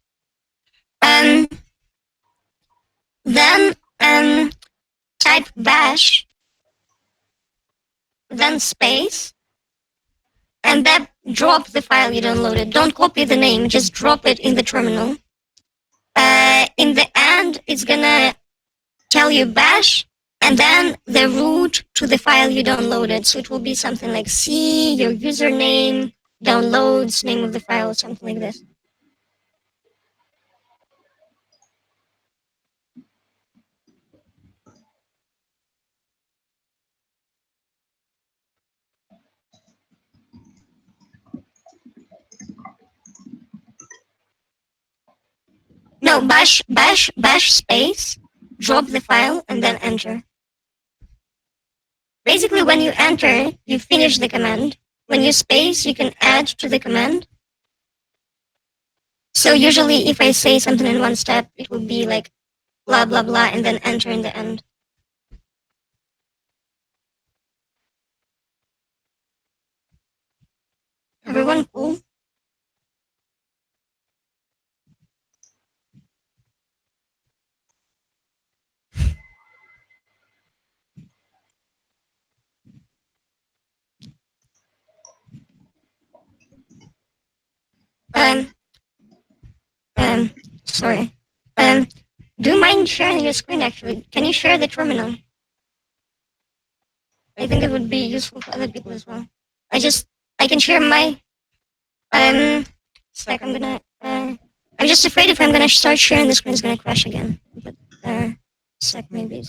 Then type bash, then space, and then drop the file you downloaded. Don't copy the name, just drop it in the terminal. In the end, it's gonna tell you bash, and then the root to the file you downloaded. So it will be something like C, your username, downloads, name of the file, something like this. No, bash space, drop the file, and then enter. Basically, when you enter, you finish the command. When you space, you can add to the command. So usually, if I say something in one step, it will be like blah, blah, blah, and then enter in the end. Everyone cool? Sorry. Do you mind sharing your screen, actually? Can you share the terminal? I think it would be useful for other people as well. I can share my, it's like I'm just afraid if I'm gonna start sharing the screen, it's gonna crash again. But, maybe.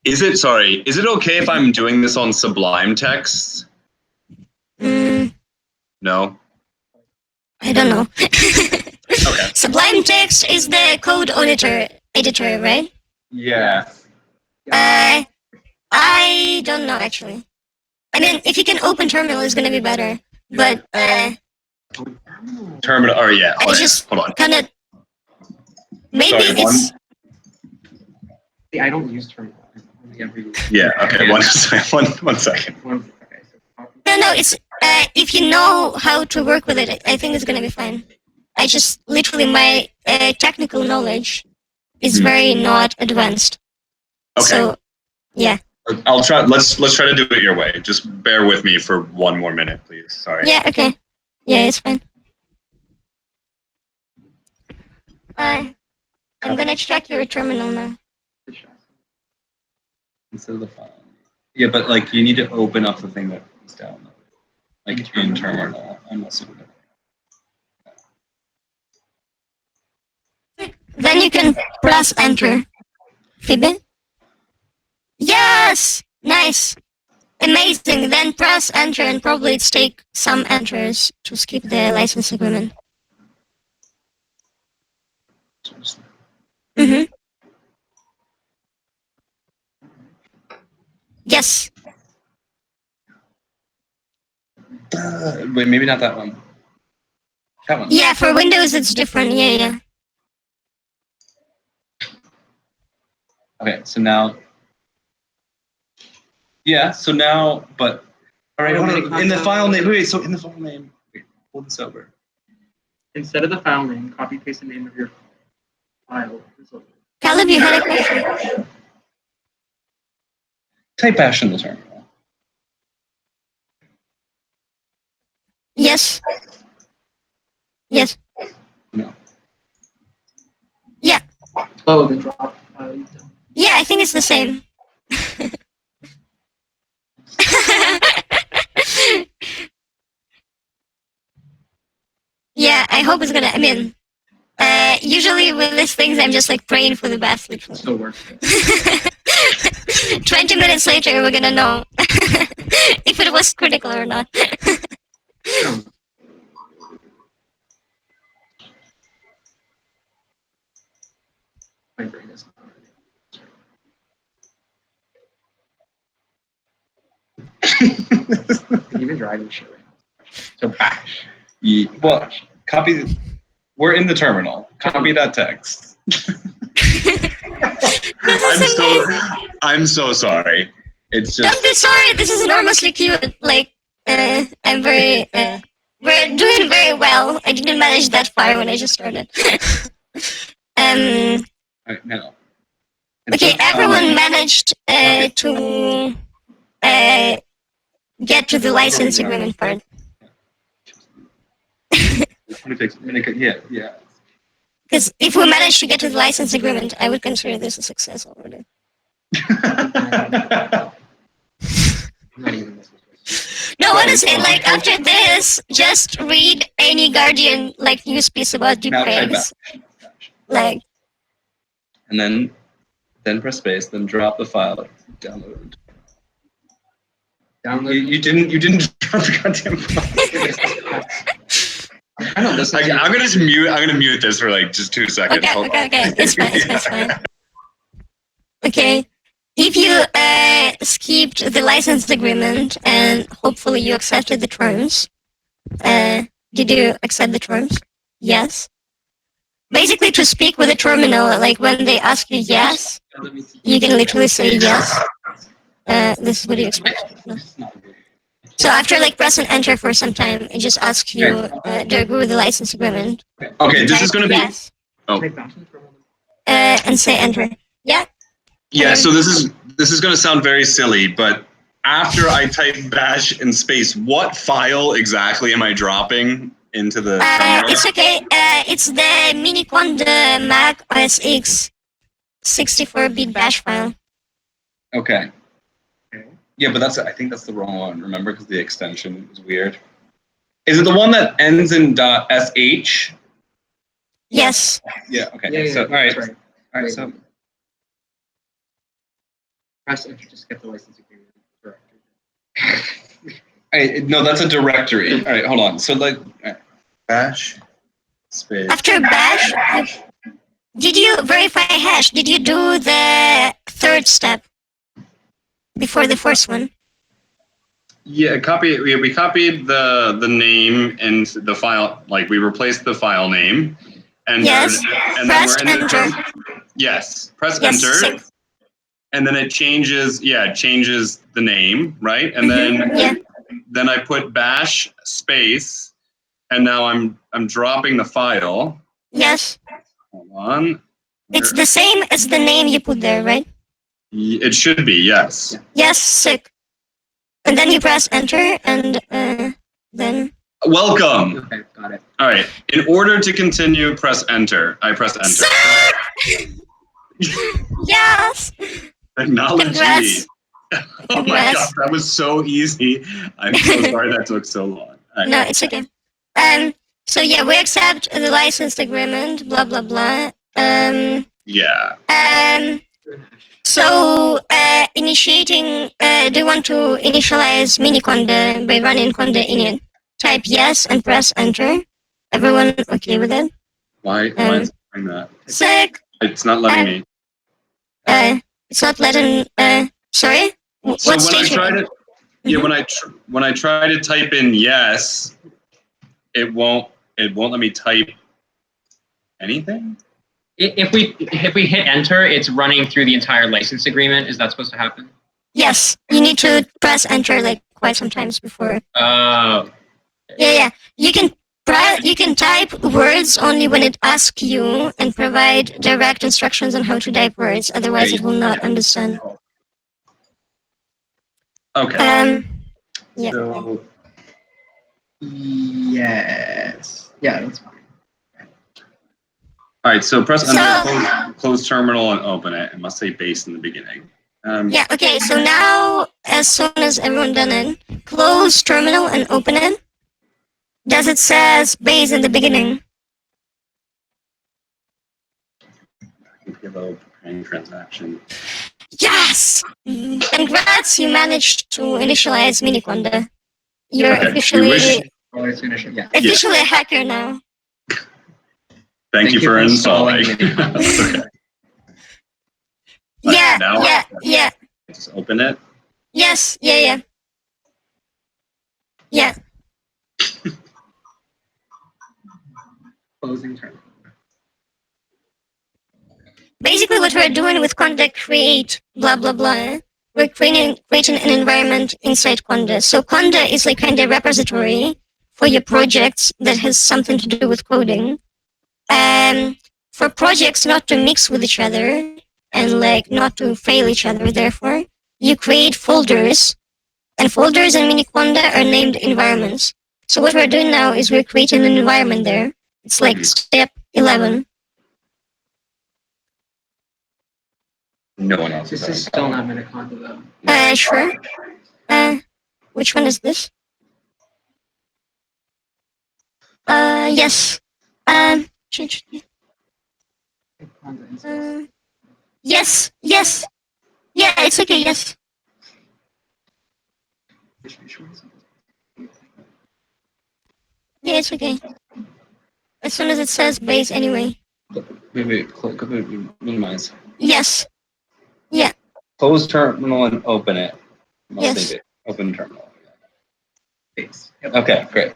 Is it okay if I'm doing this on Sublime Text? No? I don't know. Okay. Sublime Text is the code editor, right? Yeah. I don't know, actually. I mean, if you can open terminal, it's gonna be better. But, Terminal, oh yeah, I just hold on. kind of, maybe Sorry, it's... I don't use terminal. Yeah, okay, one second. No, it's, if you know how to work with it, I think it's gonna be fine. I just, literally, my technical knowledge is very not advanced. Okay. So, yeah. I'll try, let's try to do it your way. Just bear with me for 1 more minute, please. Sorry. Yeah, okay. Yeah, it's fine. I'm gonna check your terminal now. Instead of the file. Yeah, but like you need to open up the thing that was downloaded. Like in terminal. I'm assuming. Then you can press enter. Phoebe? Yes! Nice! Amazing! Then press enter and probably it's take some enters to skip the license agreement. Mm-hmm. Yes. Wait, maybe not that one. That one. Yeah, for Windows it's different. Yeah. Okay, so now. Yeah, so now, but All right, hold on. In the file name, wait, so in the file name, wait, hold this over. Instead of the file name, copy paste the name of your file. Caleb, you had a question. Type bash in the terminal. Yes. Yes. No. Yeah. Oh, the drop. Yeah, I think it's the same. Yeah, I hope it's gonna. I mean, usually with these things, I'm just like praying for the best. Literally. Still works. 20 minutes later, we're gonna know if it was critical or not. My brain is not ready. Even driving shit right now. So bash. Yeah, well, copy. We're in the terminal. Copy that text. I'm so sorry. It's just. Don't be sorry. This is enormously cute. Like, I'm very. We're doing very well. I didn't manage that far when I just started. No. Okay, everyone managed to get to the license agreement part. Yeah. Because if we manage to get to the license agreement, I would consider this a success already. No, honestly, like after this, just read any Guardian like news piece about deepfakes. Like, and then press space, then drop the file, download. You didn't drop the goddamn file. I'm gonna mute this for like just 2 seconds. okay, it's fine. Okay, if you skipped the license agreement and hopefully you accepted the terms, did you accept the terms? Yes. Basically, to speak with a terminal, like when they ask you yes, you can literally say yes. This is what you expect. No? So after like press and enter for some time, it just asks you to agree with the license agreement. Okay, this is gonna be. Yes, Oh. and say enter. Yeah. Yeah. So this is gonna sound very silly, but after I type bash in space, what file exactly am I dropping into the terminal? It's okay. It's the Miniconda Mac OS X 64-bit bash file. Okay. Yeah, but I think that's the wrong one. Remember, because the extension is weird. Is it the one that ends in .sh? Yes. Yeah. Okay. Yeah, So all right. right. All right. So Press enter to get the license agreement. no, that's a directory. All right, hold on. So like bash space. After bash, did you verify hash? Did you do the third step before the first one? Yeah, we copied the name and the file. Like we replaced the file name, and Yes. and Press then we're in enter. Yes, press Yes, enter, same. and then it changes. Yeah, it changes the name, right? And then Yeah. then I put bash space, and now I'm dropping the file. Yes. Hold on. It's the same as the name you put there, right? It should be, yes. Yes, sick. And then you press enter, and then. Welcome. Okay, got it. All right. In order to continue, press enter. I press enter. Yes. Acknowledge Congrats. me. Oh my Congrats. god, that was so easy. I'm so sorry that took so long. All right. No, it's okay. So yeah, we accept the license agreement. Blah blah blah. Yeah. So initiating. Do you want to initialize Miniconda by running conda init? Type yes and press enter. Everyone okay with it? Why is it doing that? Sick. It's not letting me. It's not letting. Sorry. So What when I stage? try to, yeah, when I try to type in yes, it won't let me type anything. If we hit enter, it's running through the entire license agreement. Is that supposed to happen? Yes, you need to press enter like quite sometimes before. Oh. Yeah. You can type words only when it asks you and provide direct instructions on how to type words. Otherwise, it will not understand. Okay. Yeah. So Yes. Yeah, that's fine. all right. So press So- close terminal and open it. It must say base in the beginning. Yeah. Okay. So now, as soon as everyone done it, close terminal and open it. Does it says base in the beginning? Hello, preparing transaction. Yes! Congrats, you managed to initialize Miniconda. You're Okay, officially we wish- Yeah. officially a hacker now. Thank you for installing. installing Okay. Yeah, now- yeah. Just open it. Yes, yeah. Yeah. Closing terminal. Basically, what we're doing with Conda create blah blah blah. We're creating an environment inside Conda. So Conda is like kind of repository for your projects that has something to do with coding. For projects not to mix with each other and like not to fail each other, therefore, you create folders, and folders in Miniconda are named environments. So what we're doing now is we're creating an environment there. It's like step 11. No one else. This is still not Miniconda though. Sure. Which one is this? Yes. Change. Miniconda is- Yes. Yeah, it's okay, yes. Yeah, it's okay. As soon as it says base anyway. Wait, minimize. Yes. Close terminal and open it. Must Yes. say base. Open terminal. Base. Yep. Okay, great.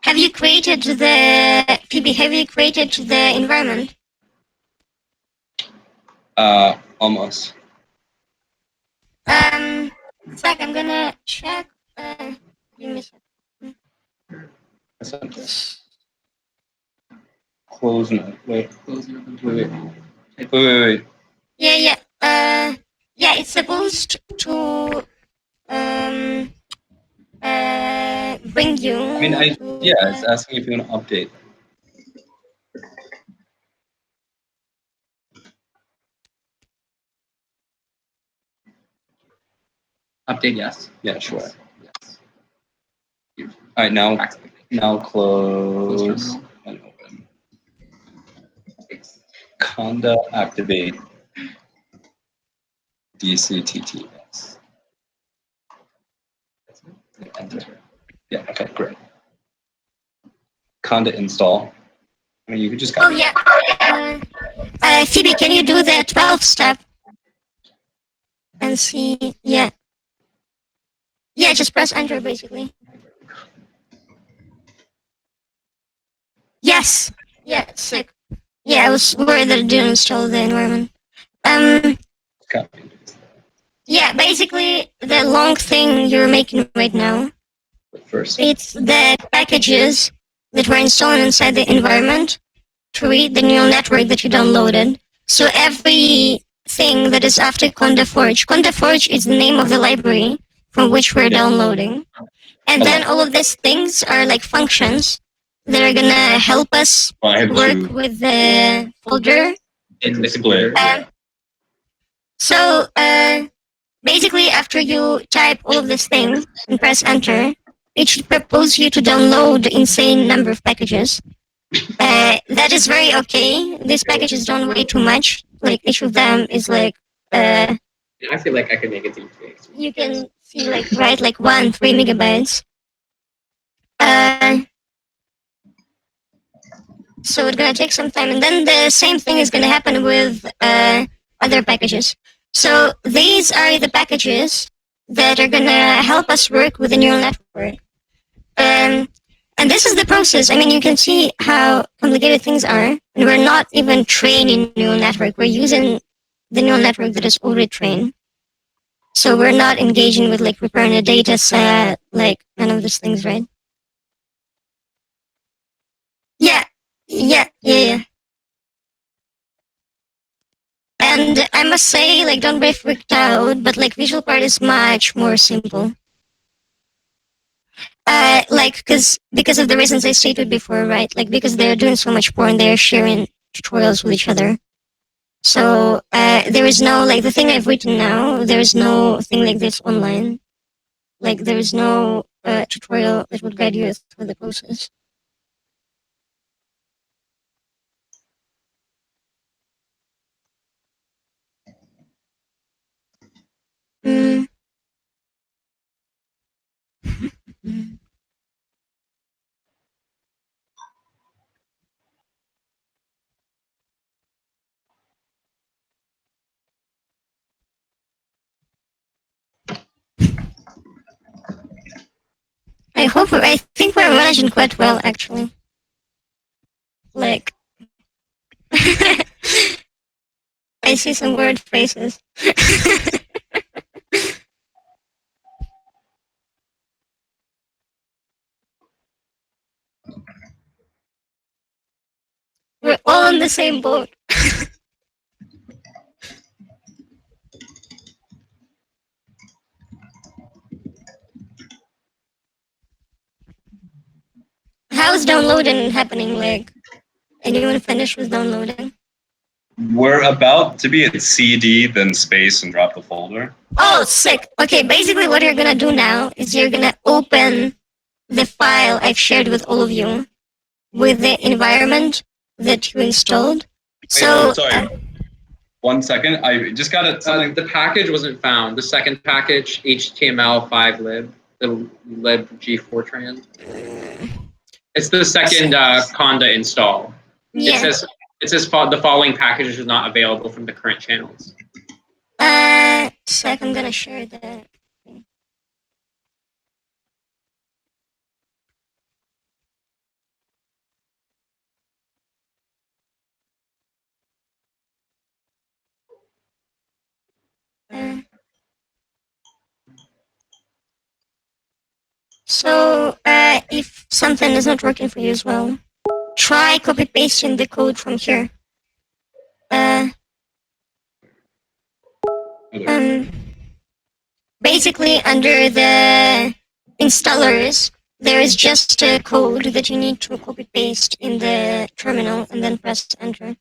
Have you created the PB? Have you created the environment? Almost. In fact, I'm gonna check. Give me a second. Close no. Wait. Closing open Wait. terminal. Wait. Yeah. Yeah, it's supposed to bring you. I mean, to, it's asking if you want to update. Update yes. Yeah, sure. Yes. All right, now Close close terminal. and open. Base. Conda activate DCTTS. That's it. Enter. Yeah, okay, great. Conda install. I mean, you could just Oh yeah. Phoebe, can you do the 12 step? And see, yeah. Yeah, just press enter basically. Yes. Yeah, sick. Yeah, I was worried that it didn't install the environment. copy. Yeah, basically the long thing you're making right now, First. it's the packages that we're installing inside the environment to read the neural network that you downloaded. So everything that is after Conda Forge is the name of the library from which we're downloading. And then all of these things are like functions that are gonna help us Well, I have work two with the folder. In the split. computer. So basically, after you type all of these things and press enter, it should propose you to download insane number of packages. That is very okay. These packages don't weigh too much. Like each of them is like I feel like I could make a deepfake. you can see like 3 megabytes. So it's gonna take some time, and then the same thing is gonna happen with other packages. So these are the packages that are gonna help us work with the neural network. And this is the process. I mean, you can see how complicated things are. And we're not even training neural network. We're using the neural network that is already trained. So we're not engaging with like preparing a data set, like none of these things, right? Yeah. And I must say, like, don't be freaked out, but like visual part is much more simple. Like, because of the reasons I stated before, right? Like, because they're doing so much porn, they're sharing tutorials with each other. So, there is no, like, the thing I've written now, there is no thing like this online. Like, there is no tutorial that would guide you through the process. Mm. I think we're managing quite well, actually. Like, I see some weird faces. We're all on the same boat. How's downloading happening? Like, anyone finished with downloading? We're about to be at CD, then space, and drop the folder. Oh, sick. Okay, basically what you're gonna do now is you're gonna open the file I've shared with all of you with the environment that you installed. So, sorry. 1 second. I just got it. Something. The package wasn't found. The second package, HTML5 lib, the lib G4trans. It's the second conda install. yeah. It says the following packages are not available from the current channels. Sec, I'm gonna share that. So, if something is not working for you as well, try copy pasting the code from here. Basically, under the installers, there is just a code that you need to copy paste in the terminal and then press enter.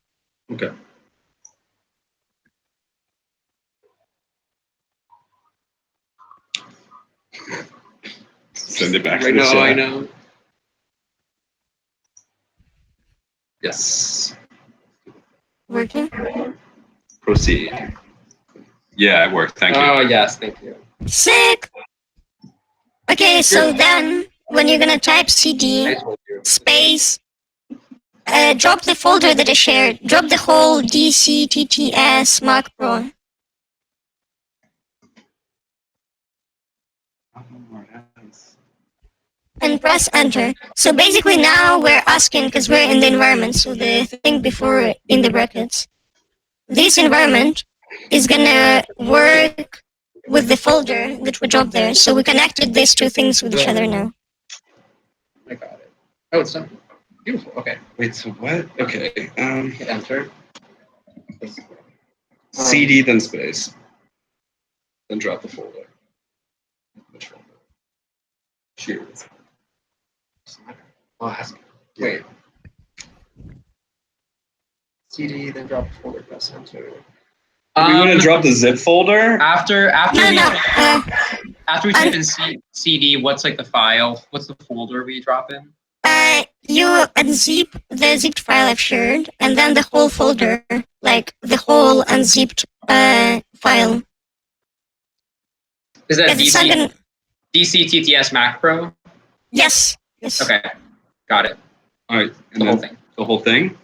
Okay. Send it back. I know, I know. Yes. Working? Proceed. Yeah, it worked. Thank you. Oh, yes, thank you. Sick! Okay, so then, when you're gonna type I cd told you. space, drop the folder that I shared, drop the whole DCTTS Mac Pro. And press enter. So basically now we're asking, because we're in the environment, so the thing before in the brackets, this environment is gonna work with the folder that we dropped there. So we connected these two things with each other now. I got it. Oh, it's done. Beautiful. Okay. Wait, so what? Okay. Hit enter. CD, then space. Then drop the folder. Which folder? Cheers. I'll ask. Wait. CD, then drop the folder, press enter. We want to drop the zip folder? After we type in un- CD, what's like the file? What's the folder we drop in? You unzip the zipped file I've shared, and then the whole folder, like the whole unzipped file. Is that Yes, it's not gonna- DCTTS Mac Pro? Yes. Yes. Okay, got it. All right. And The whole then thing. the whole thing?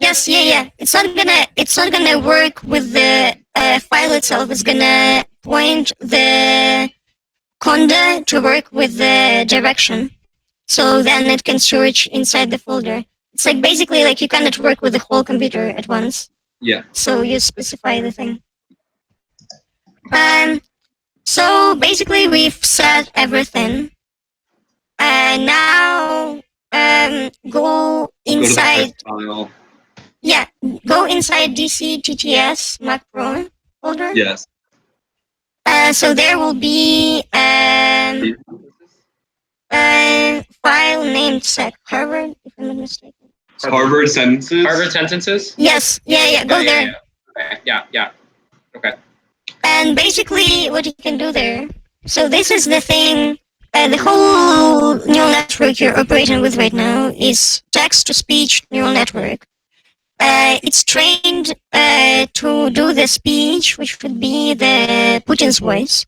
Yes. Yeah. It's not gonna work with the file itself. It's gonna point the conda to work with the direction. So then it can search inside the folder. It's like basically like you cannot work with the whole computer at once. Yeah. So you specify the thing. So basically we've set everything. Now go inside. File. Yeah, go inside DC TTS Mac Pro folder. Yes. So there will be file named sec Harvard, if I'm not mistaken. Harvard sentences. Harvard sentences? Yes, yeah, go there. Okay, yeah. Okay. And basically what you can do there, so this is the thing, the whole neural network you're operating with right now is text-to-speech neural network. It's trained to do the speech, which would be the Putin's voice.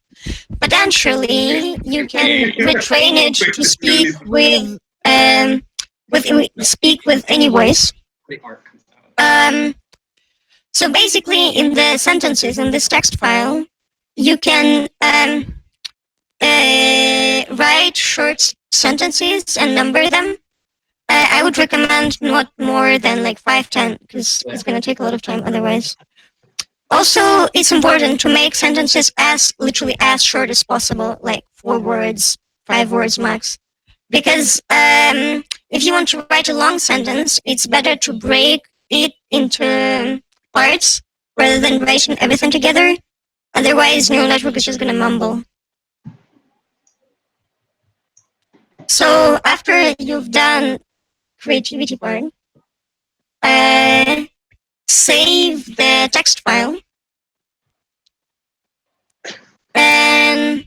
Potentially, you can retrain it to speak with any voice. So basically, in the sentences in this text file, you can write short sentences and number them. I would recommend not more than like 5-10 because it's going to take a lot of time otherwise. Also, it's important to make sentences literally as short as possible, like 4 words, 5 words max. Because if you want to write a long sentence, it's better to break it into parts rather than writing everything together. Otherwise, neural network is just going to mumble. So after you've done creativity part, save the text file and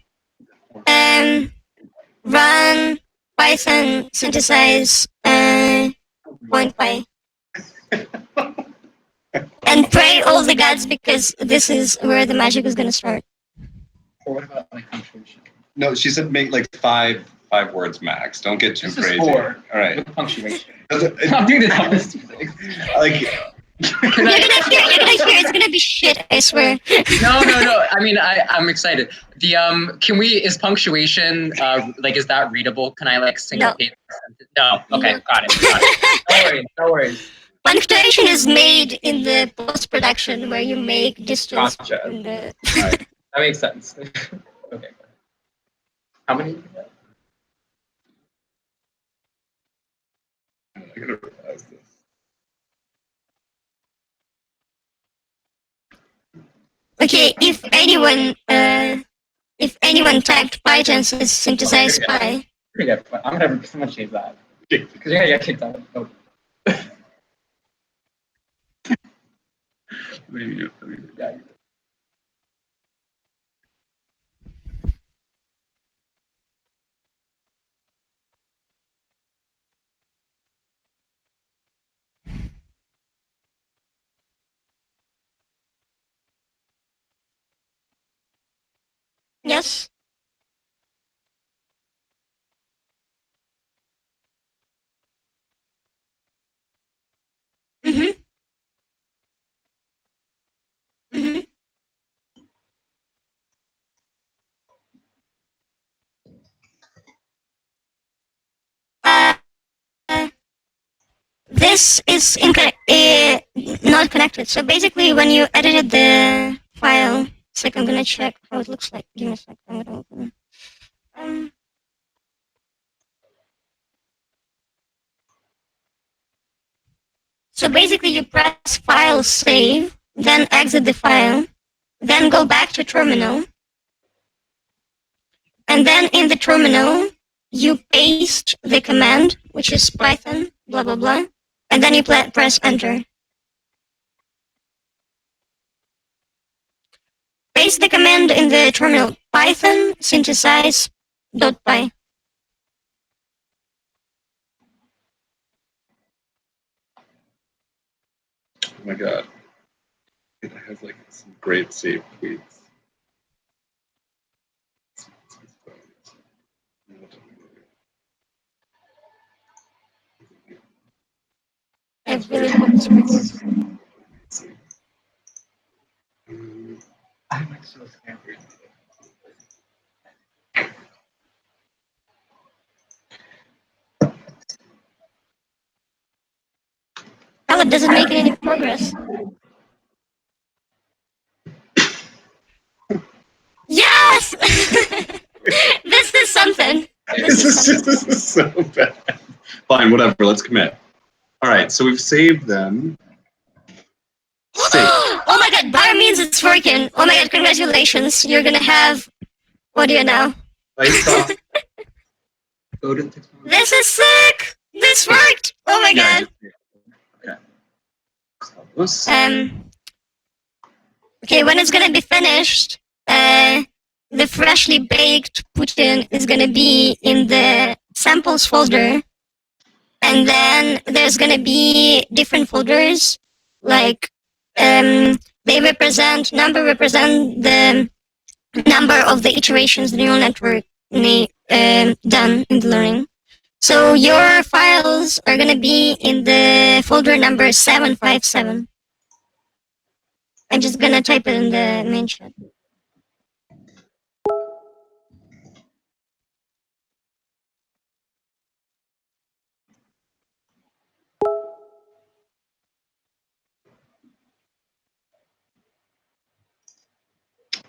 run Python synthesize .py and pray all the gods because this is where the magic is going to start. Or what about like punctuation? No, she said make like five words max. Don't get too This is crazy. 4. All right. With punctuation. It- I'm doing the dumbest. like You're gonna hear it's gonna be shit, I swear. No. I mean, I'm excited. The is punctuation is that readable? Can I like syncopate? No. Okay, got it. No worries. Punctuation is made in the post-production where you make distance. Gotcha. In the... That makes sense. Okay. How many? I gotta realize this. Okay, if anyone typed Python synthesize py. I'm gonna someone change that because you're gonna get kicked out. Oh. Yeah. Yes. Mm-hmm. Mm-hmm. This is not connected. So basically, when you edited the file, it's like I'm gonna check how it looks like. Give me a sec. I'm gonna open it. So basically, you press File Save, then exit the file, then go back to Terminal, and then in the terminal, you paste the command, which is Python, blah, blah, blah, and then you press Enter. Paste the command in the terminal, Python synthesize.py. Oh my god. It has like some great saved tweets. I really hope this works. I'm like so scared. it doesn't make any progress. Yes! This is something. This is so bad. Fine, whatever. Let's commit. All right, so we've saved them. Save. Oh my god, bar means it's working. Oh my god, congratulations. You're gonna have audio now. Lights off. Go to the text box. This is sick! This worked! Oh my Yeah, god. okay. Close. Okay, when it's gonna be finished, the freshly baked Putin is gonna be in the samples folder. And then there's gonna be different folders, like they represent the number of the iterations the neural network done in the learning. So your files are gonna be in the folder number 757. I'm just gonna type it in the main chat.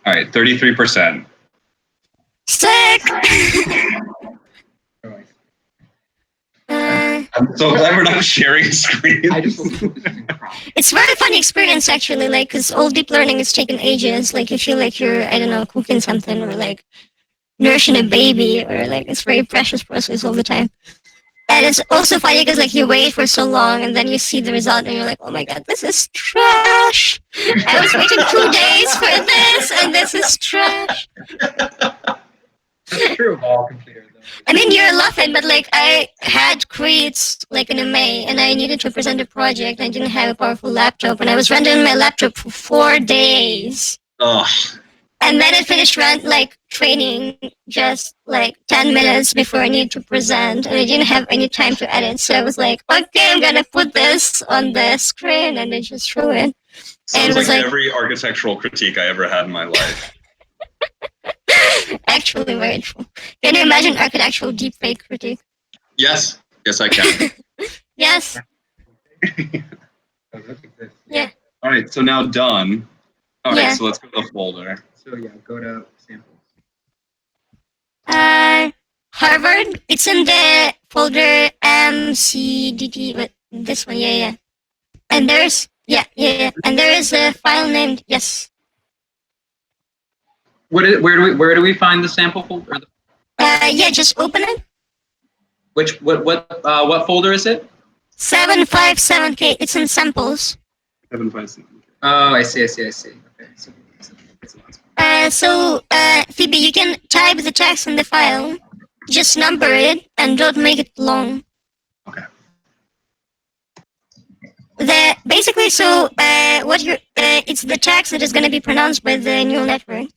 All right, 33%. Sick! I'm so glad we're not sharing screens. I just It's a very funny experience actually, like, because all deep learning is taking ages. Like, you feel like you're, I don't know, cooking something or like nourishing a baby or like it's very precious process all the time. And it's also funny because like you wait for so long and then you see the result and you're like, oh my god, this is trash. I was waiting 2 days for this and this is trash. That's true of all computers, though. I mean, you're laughing, but like I had creates like in a May and I needed to present a project. I didn't have a powerful laptop and I was rendering my laptop for 4 days. Ugh. And then I finished training just like 10 minutes before I needed to present and I didn't have any time to edit. So I was like, okay, I'm gonna put this on the screen and I just show it. And Sounds it was like like every architectural critique I ever had in my life. actually very true. Can you imagine architectural deepfake critique? Yes. Yes, I can. Yes. Oh, look at this. Yeah. All right, so now done. All right, Yeah. so let's go to the folder. So yeah, go to samples. Harvard. It's in the folder MCDT, but this one, yeah. And there's and there is a file named yes. Where do we find the sample folder? Yeah, just open it. What folder is it? 757K. It's in samples. 757. Oh, I see. Okay. So Phoebe, you can type the text in the file, just number it and don't make it long. Okay. It's the text that is going to be pronounced by the neural network.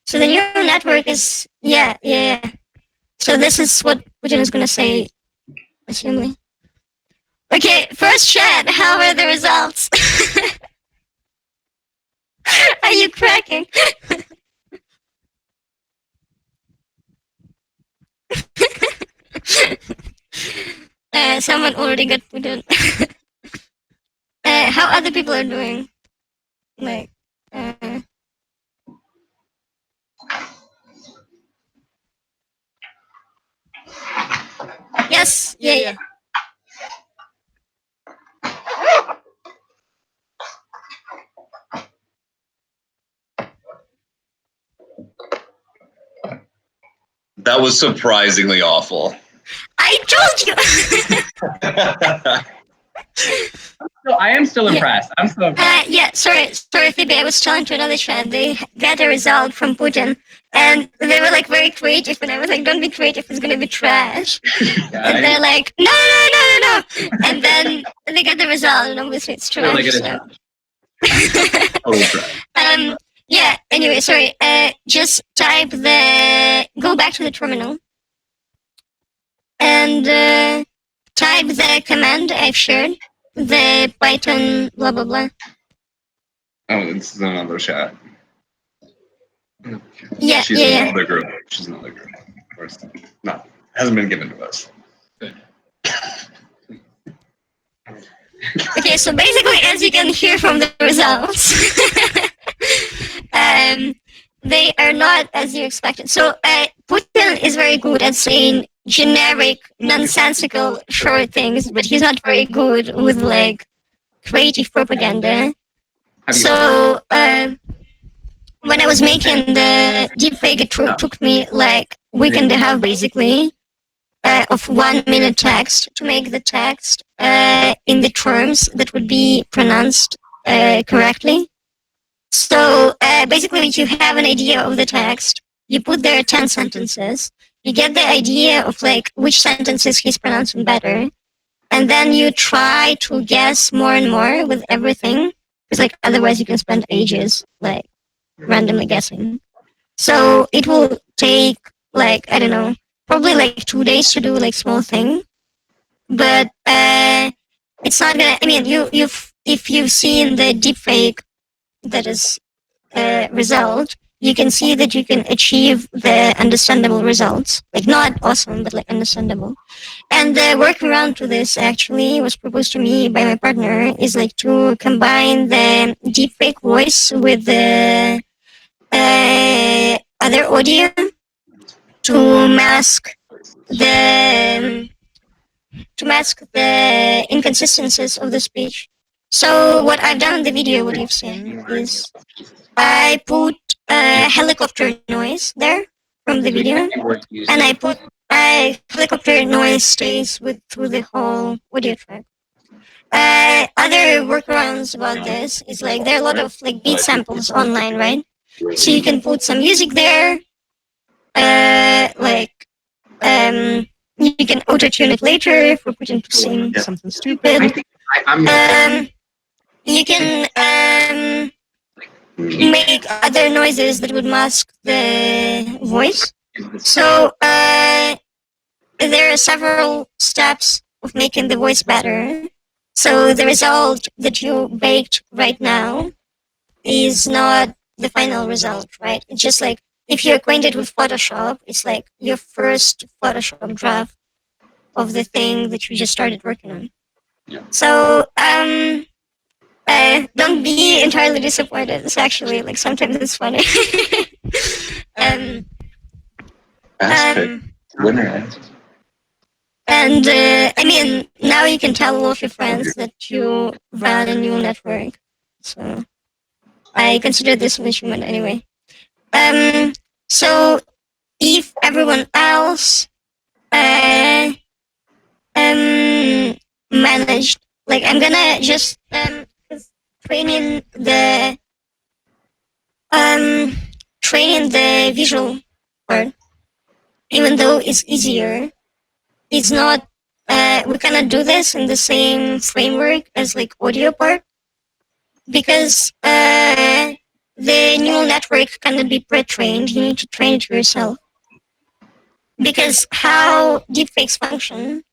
So the neural network is yeah. So this is what Putin is going to say, assuming. Okay, first chat. How are the results? Are you cracking? Someone already got put in. How other people are doing? Like, yes, yeah. That was surprisingly awful. I told you. I am still impressed. I'm still impressed. Sorry, Phoebe. I was telling to another chat. They got a result from Putin, and they were like very creative, and I was like, "Don't be creative. It's gonna be trash." And they're like, "No." And then they got the result, and obviously it's trash. Really good so. Total trash. Yeah. Anyway, sorry. Just type go back to the terminal, and type the command I've shared. The Python blah blah blah. Oh, this is another chat. Yeah, She's yeah. another group. She's another group. Of course, not hasn't been given to us. Good. Okay, so basically, as you can hear from the results, they are not as you expected. So Putin is very good at saying generic, nonsensical, short things, but he's not very good with like creative propaganda. So when I was making the deepfake, it took me like a week and a half basically of 1 minute text to make the text in the terms that would be pronounced correctly. So basically, you have an idea of the text. You put there 10 sentences. You get the idea of like which sentences he's pronouncing better, and then you try to guess more and more with everything. Because like otherwise, you can spend ages like randomly guessing. So it will take like I don't know, probably like 2 days to do like small thing, but it's not gonna. I mean, if you've seen the deepfake that is result, you can see that you can achieve the understandable results. Like not awesome, but like understandable. And the workaround to this actually was proposed to me by my partner is like to combine the deepfake voice with the other audio to mask the inconsistencies of the speech. So what I've done in the video, what you've seen, is I put helicopter noise there from the video, and I put helicopter noise stays through the whole audio track. Other workarounds about this is like there are a lot of like beat samples online, right? So you can put some music there, you can auto-tune it later for Putin to sing something stupid. You can make other noises that would mask the voice. So there are several steps of making the voice better. So the result that you baked right now is not the final result, right? It's just like if you're acquainted with Photoshop, it's like your first Photoshop draft of the thing that you just started working on. Yeah. So don't be entirely disappointed. It's actually like sometimes it's funny. Fast pick. Winner. And I mean, now you can tell all of your friends that you run a neural network. So I consider this an achievement anyway. So if everyone else managed, like I'm gonna just training the visual part, even though it's easier. It's not. We cannot do this in the same framework as like audio part because the neural network cannot be pre-trained. You need to train it yourself. Because how deepfakes function,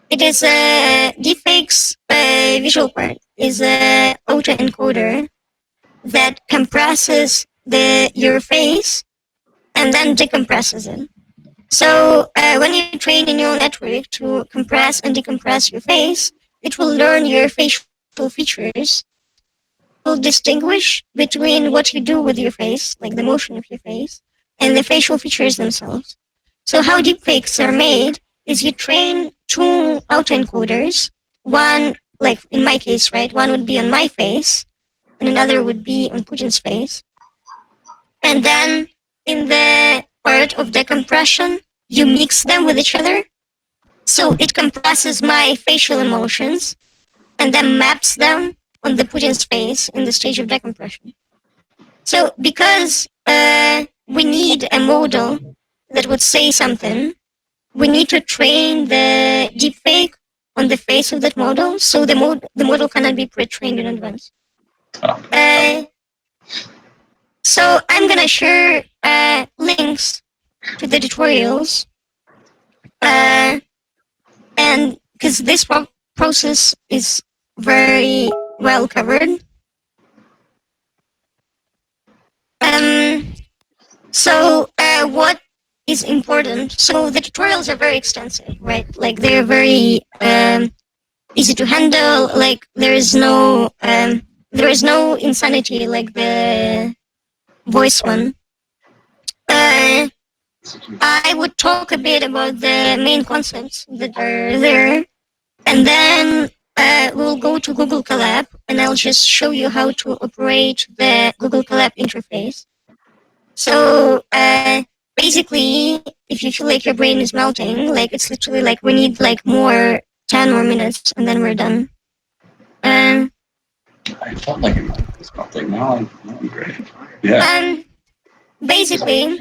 it is a deepfakes visual part is a autoencoder that compresses your face and then decompresses it. So when you train a neural network to compress and decompress your face, it will learn your facial features. It will distinguish between what you do with your face, like the motion of your face, and the facial features themselves. So how deepfakes are made is you train two autoencoders. One, like in my case, right? One would be on my face, and another would be on Putin's face. And then in the part of decompression, you mix them with each other. So it compresses my facial emotions and then maps them on the Putin's face in the stage of decompression. So because we need a model that would say something, we need to train the deepfake on the face of that model, so the model cannot be pre-trained in advance. So I'm gonna share links to the tutorials, and because this process is very well covered. So what is important? So the tutorials are very extensive, right? Like they're very easy to handle. Like there is no insanity like the voice one. I would talk a bit about the main concepts that are there, and then we'll go to Google Collab, and I'll just show you how to operate the Google Collab interface. So basically, if you feel like your brain is melting, like it's literally like we need like 10 more minutes, and then we're done. I felt like it was melting. Now I'm great. Yeah. Basically,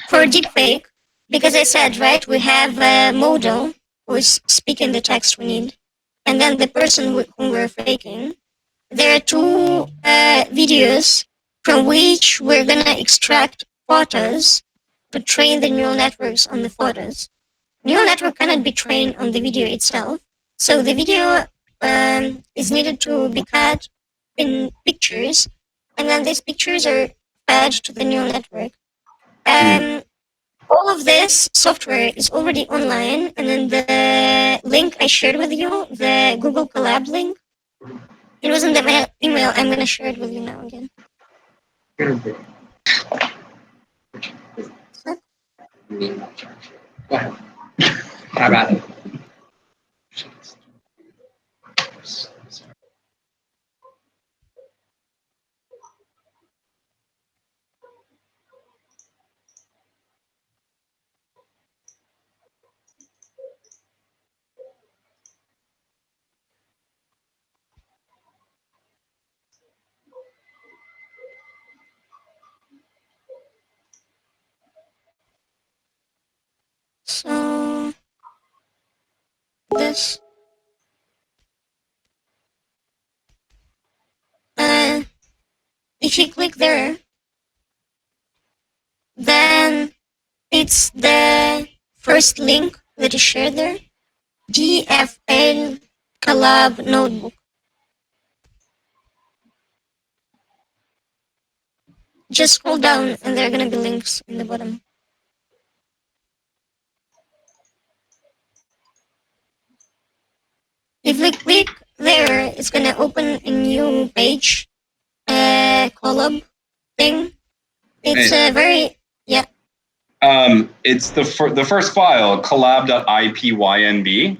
for deepfake, because I said, right, we have a model who is speaking the text we need, and then the person whom we're faking. There are two videos from which we're gonna extract photos to train the neural networks on the photos. Neural network cannot be trained on the video itself, so the video is needed to be cut in pictures, and then these pictures are fed to the neural network. All of this software is already online, and then the link I shared with you, the Google Collab link, it was in the email. I'm gonna share it with you now again. Go ahead. How about it? So this if you click there, then it's the first link that is shared there, DFL Collab notebook. Just scroll down and there are gonna be links in the bottom. If we click there, it's gonna open a new page, Collab thing. It's a very, yeah. It's the first file, collab.ipynb.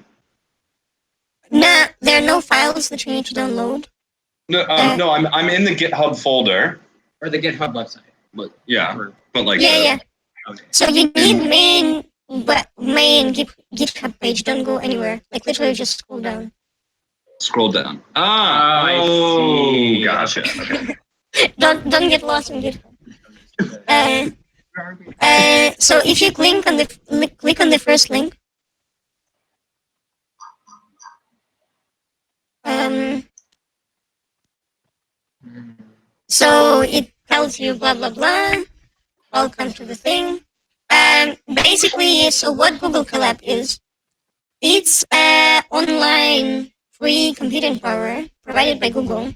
Nah, there are no files that you need to download. No, no, I'm in the GitHub folder. Or the GitHub website. But yeah, but like Yeah. Okay. So you need main GitHub page. Don't go anywhere. Like literally, just scroll down. Scroll down. I see. Gotcha. Okay. don't get lost in GitHub. So if you click on the first link, so it tells you blah blah blah. Welcome to the thing. Basically, so what Google Collab is, it's online free computing power provided by Google.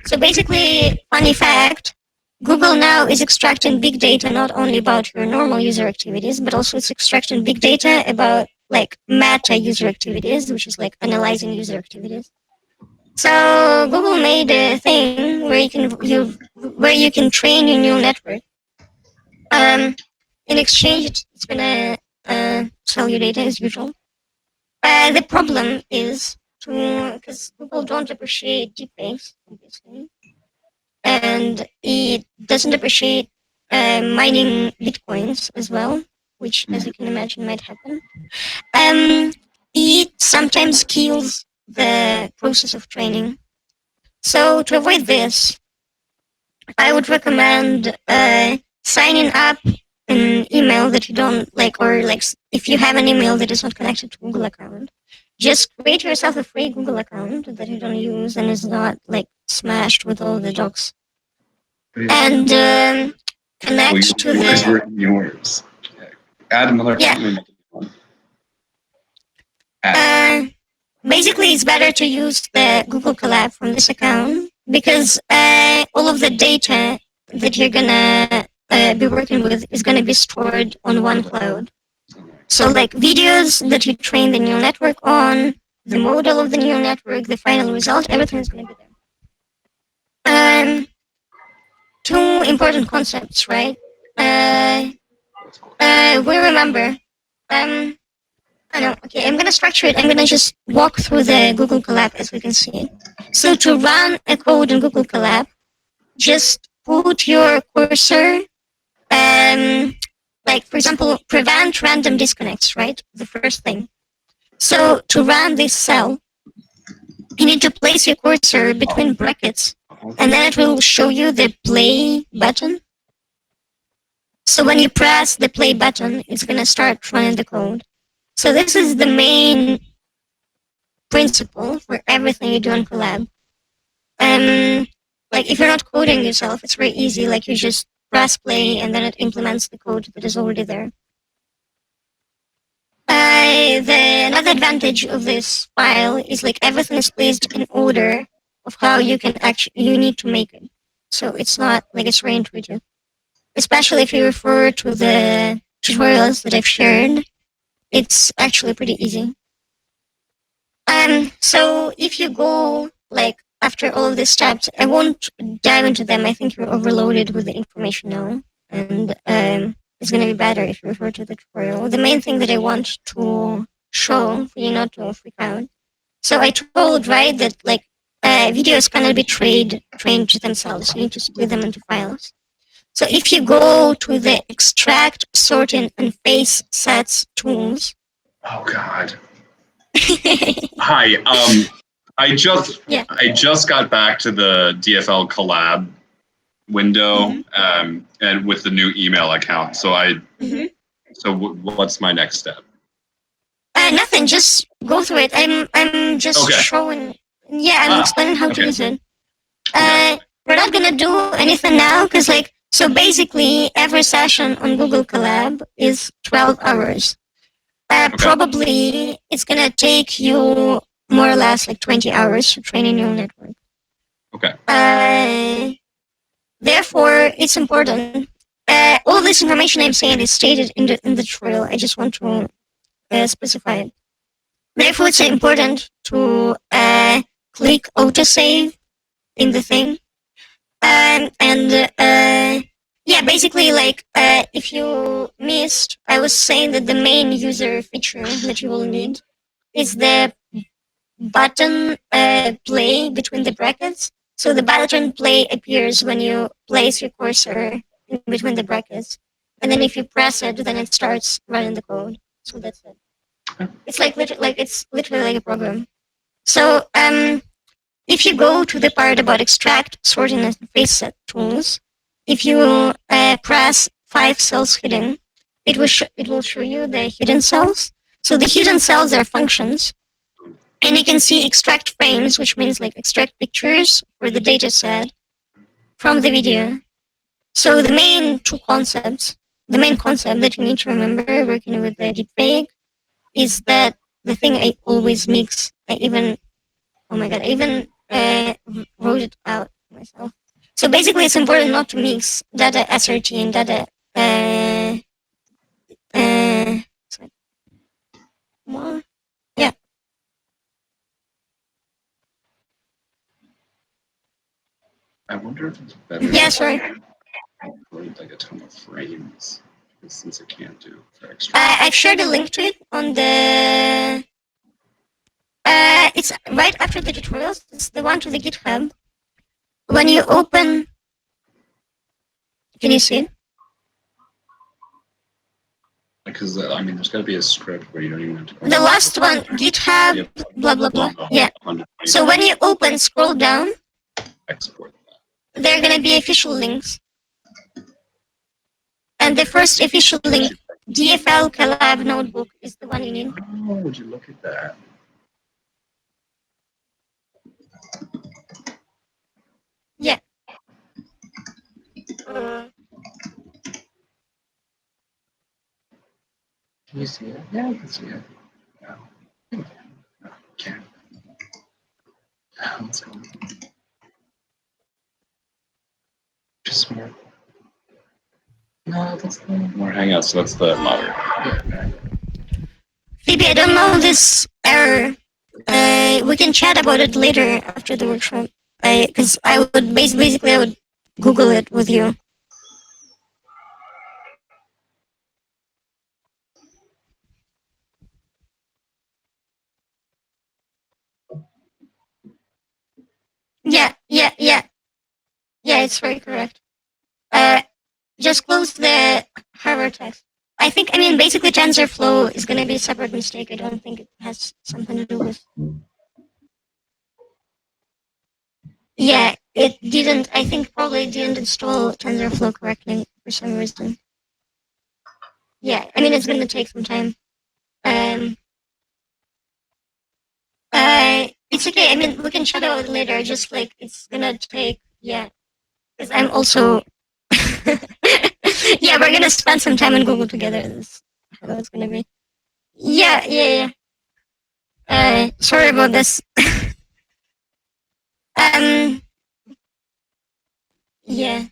So basically, funny fact, Google now is extracting big data not only about your normal user activities, but also it's extracting big data about like meta user activities, which is like analyzing user activities. So Google made a thing where you can train your neural network. In exchange, it's gonna sell you data as usual. The problem is because Google don't appreciate deepfakes, obviously, and it doesn't appreciate mining bitcoins as well, which, as you can imagine, might happen. It sometimes kills the process of training. So to avoid this, I would recommend signing up an email that you don't like, or like if you have an email that is not connected to Google account, just create yourself a free Google account that you don't use and is not like smashed with all the docs, and connect to the. Yours. Add another. Yeah. Basically, it's better to use the Google Collab from this account because all of the data that you're gonna be working with is gonna be stored on one cloud. So like videos that you train the neural network on, the model of the neural network, the final result, everything is going to be there. Two important concepts, right? We remember. I know. Okay, I'm gonna structure it. I'm gonna just walk through the Google Collab as we can see. So to run a code in Google Collab, just put your cursor, like for example, prevent random disconnects, right? The first thing. So to run this cell, you need to place your cursor between brackets, and then it will show you the play button. So when you press the play button, it's gonna start running the code. So this is the main principle for everything you do on Collab. Like if you're not coding yourself, it's very easy. Like you just press play and then it implements the code that is already there. Another advantage of this file is like everything is placed in order of how you need to make it. So it's not like it's very intuitive. Especially if you refer to the tutorials that I've shared, it's actually pretty easy. So if you go like after all these steps, I won't dive into them. I think you're overloaded with the information now, and it's gonna be better if you refer to the tutorial. The main thing that I want to show for you not to freak out. So I told right that like videos cannot be trained to themselves. You need to split them into files. So if you go to the extract, sorting, and face sets tools. Oh God. Hi. I just got back to the DFL Collab window, and with the new email account. So so what's my next step? Nothing. Just go through it. I'm just showing. Yeah, I'm explaining how to use it. We're not gonna do anything now because like. So basically, every session on Google Collab is 12 hours. Probably it's gonna take you more or less like 20 hours to train a neural network. Okay. Therefore, it's important. All this information I'm saying is stated in the tutorial. I just want to specify it. Therefore, it's important to click autosave in the thing. Yeah, basically, like, if you missed, I was saying that the main user feature that you will need is the button play between the brackets. So the button play appears when you place your cursor in between the brackets. And then if you press it, then it starts running the code. So that's it. It's it's literally like a program. So, if you go to the part about extract, sorting, and face set tools, if you press 5 cells hidden, it will show you the hidden cells. So the hidden cells are functions, and you can see extract frames, which means like extract pictures for the data set from the video. So the main concept that you need to remember working with the deepfake is that the thing I always mix. I even wrote it out myself. So basically, it's important not to mix data SRT and data. Yeah. I wonder if it's better. Yeah, sorry. Like a ton of frames, since it can't do for extra. I've shared a link to it on the. It's right after the tutorials. It's the one to the GitHub. When you open, can you see it? Because I mean, there's got to be a script where you don't even have to. The last one, GitHub, blah blah blah. Yeah. So when you open, scroll down. Export that. There are gonna be official links, and the first official link, DFL Collab Notebook, is the one you need. Oh, would you look at that? Yeah. Can you see it? Yeah, I can see it. No. Can't. Let's go. Just more. No, that's the More Hangouts, so that's the moderator. Yeah, right. I don't know this error. We can chat about it later after the workshop. Because I would basically I would Google it with you. Yeah. Yeah, it's very correct. Just close the Harvard text. I mean, basically TensorFlow is going to be a separate mistake. I don't think it has something to do with... Yeah, it didn't, I think probably didn't install TensorFlow correctly for some reason. Yeah, I mean, it's going to take some time. It's okay. I mean, we can chat about it later. Just like, it's going to take, yeah. Because I'm also... yeah, we're going to spend some time in Google together. That's how it's going to be. Yeah. Sorry about this. Yeah.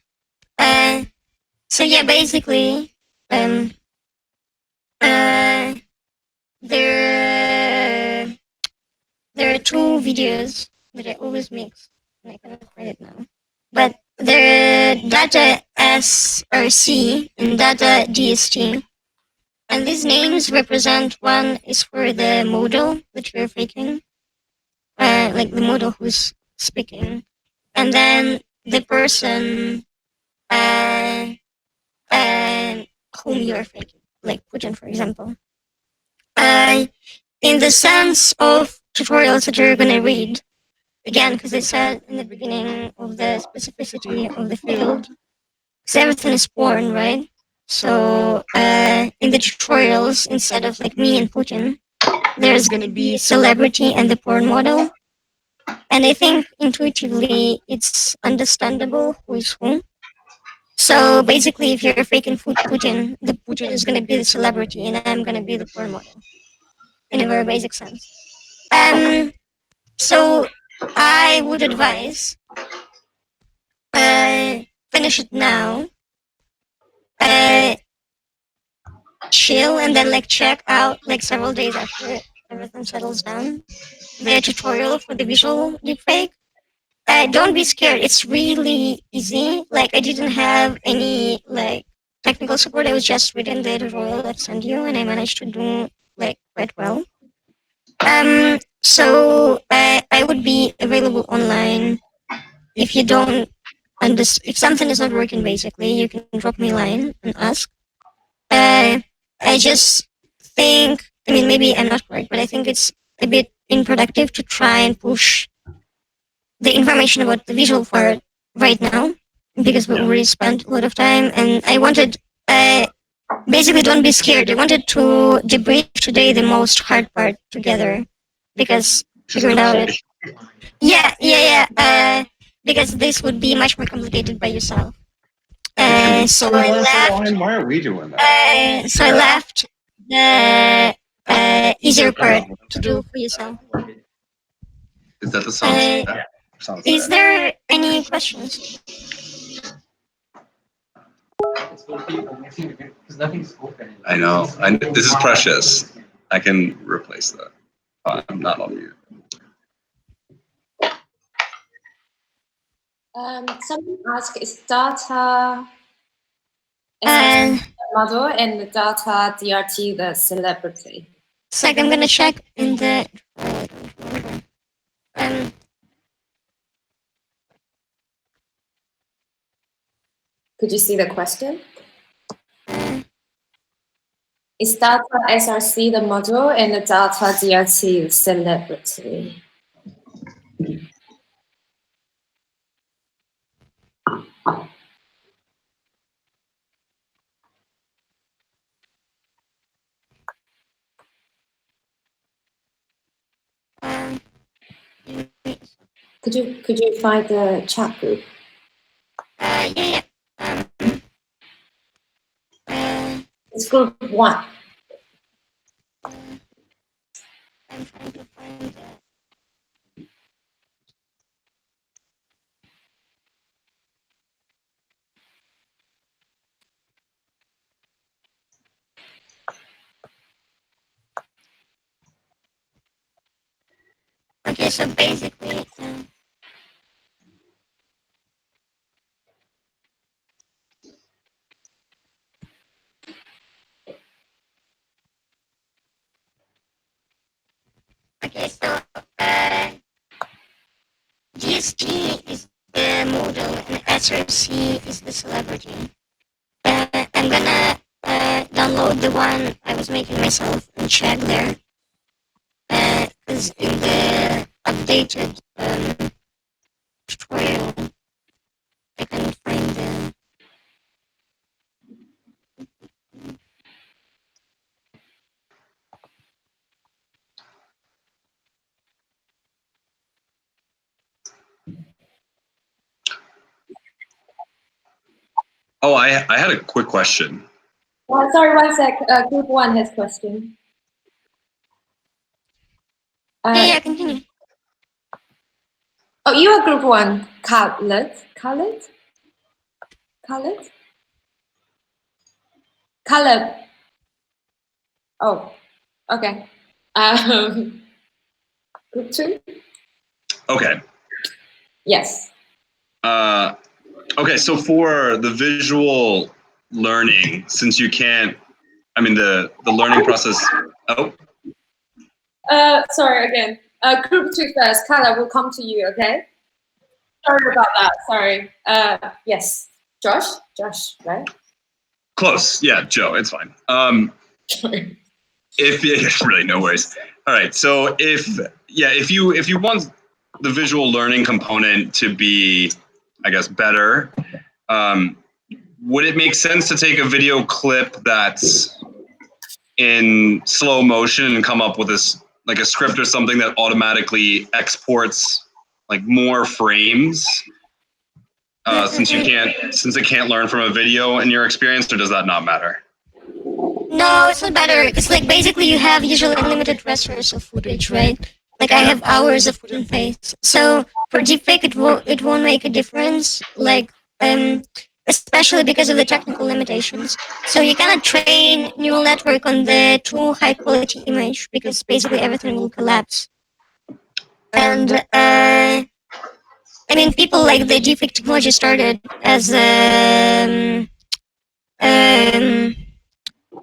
So yeah, basically, there are two videos that I always mix, and I cannot find it now. But there are data SRC and data DST. And these names represent, one is for the model that you're faking, like the model who's speaking, and then the person whom you're faking, like Putin, for example. In the sense of tutorials that you're going to read, again, because I said in the beginning of the specificity of the field, because everything is porn, right? So in the tutorials, instead of like me and Putin, there's going to be celebrity and the porn model. And I think intuitively it's understandable who is who. So basically, if you're faking Putin, the Putin is going to be the celebrity and I'm going to be the porn model. In a very basic sense. So I would advise finish it now, chill, and then like check out like several days after everything settles down the tutorial for the visual deepfake. Don't be scared. It's really easy. Like I didn't have any like technical support. I was just reading the tutorial that sent you, and I managed to do like quite well. So I would be available online. If you don't understand, if something is not working, basically, you can drop me a line and ask. I just think, I mean, maybe I'm not correct, but I think it's a bit unproductive to try and push the information about the visual part right now, because we already spent a lot of time, and I wanted, basically, don't be scared. I wanted to debrief today the most hard part together, because figuring out it. Yeah. Because this would be much more complicated by yourself. So I left. Why are we doing that? So I left the easier part to do for yourself. Is that the sound? Is there any questions? I know. This is precious. I can replace that. I'm not on mute. Someone asked, is data the model and the data DRT the celebrity? It's like I'm gonna check in the. Could you see the question? Is data SRC the model and the data DRT the celebrity? Could you find the chat group? Yeah. It's group 1. I'm trying to find it. Okay, so basically, okay, so DST is the model and SRC is the celebrity. I'm gonna download the one I was making myself and check there. Because in the updated tutorial, I couldn't find the. Oh, I had a quick question. Sorry, one sec. Group 1 has question. Yeah, continue. Oh, you are Group 1. Khaled? Caleb. Oh, okay. Group 2? Okay. Yes. Okay, so for the visual learning, since you can't, I mean, the learning process. Oh. Sorry again. Group 2 first. Carla, we'll come to you, okay? Sorry about that. Sorry. Yes. Josh, right? Close. Yeah, Joe, it's fine. If really no worries. All right. So if you want the visual learning component to be, I guess, better, would it make sense to take a video clip that's in slow motion and come up with this like a script or something that automatically exports like more frames? Since it can't learn from a video in your experience, or does that not matter? No, it's not better. It's like basically you have usually unlimited restores of footage, right? Like I have hours of Putin face. So for deepfake, it won't make a difference. Like especially because of the technical limitations. So you cannot train neural network on the too high quality image because basically everything will collapse. And I mean, people like the deepfake technology started as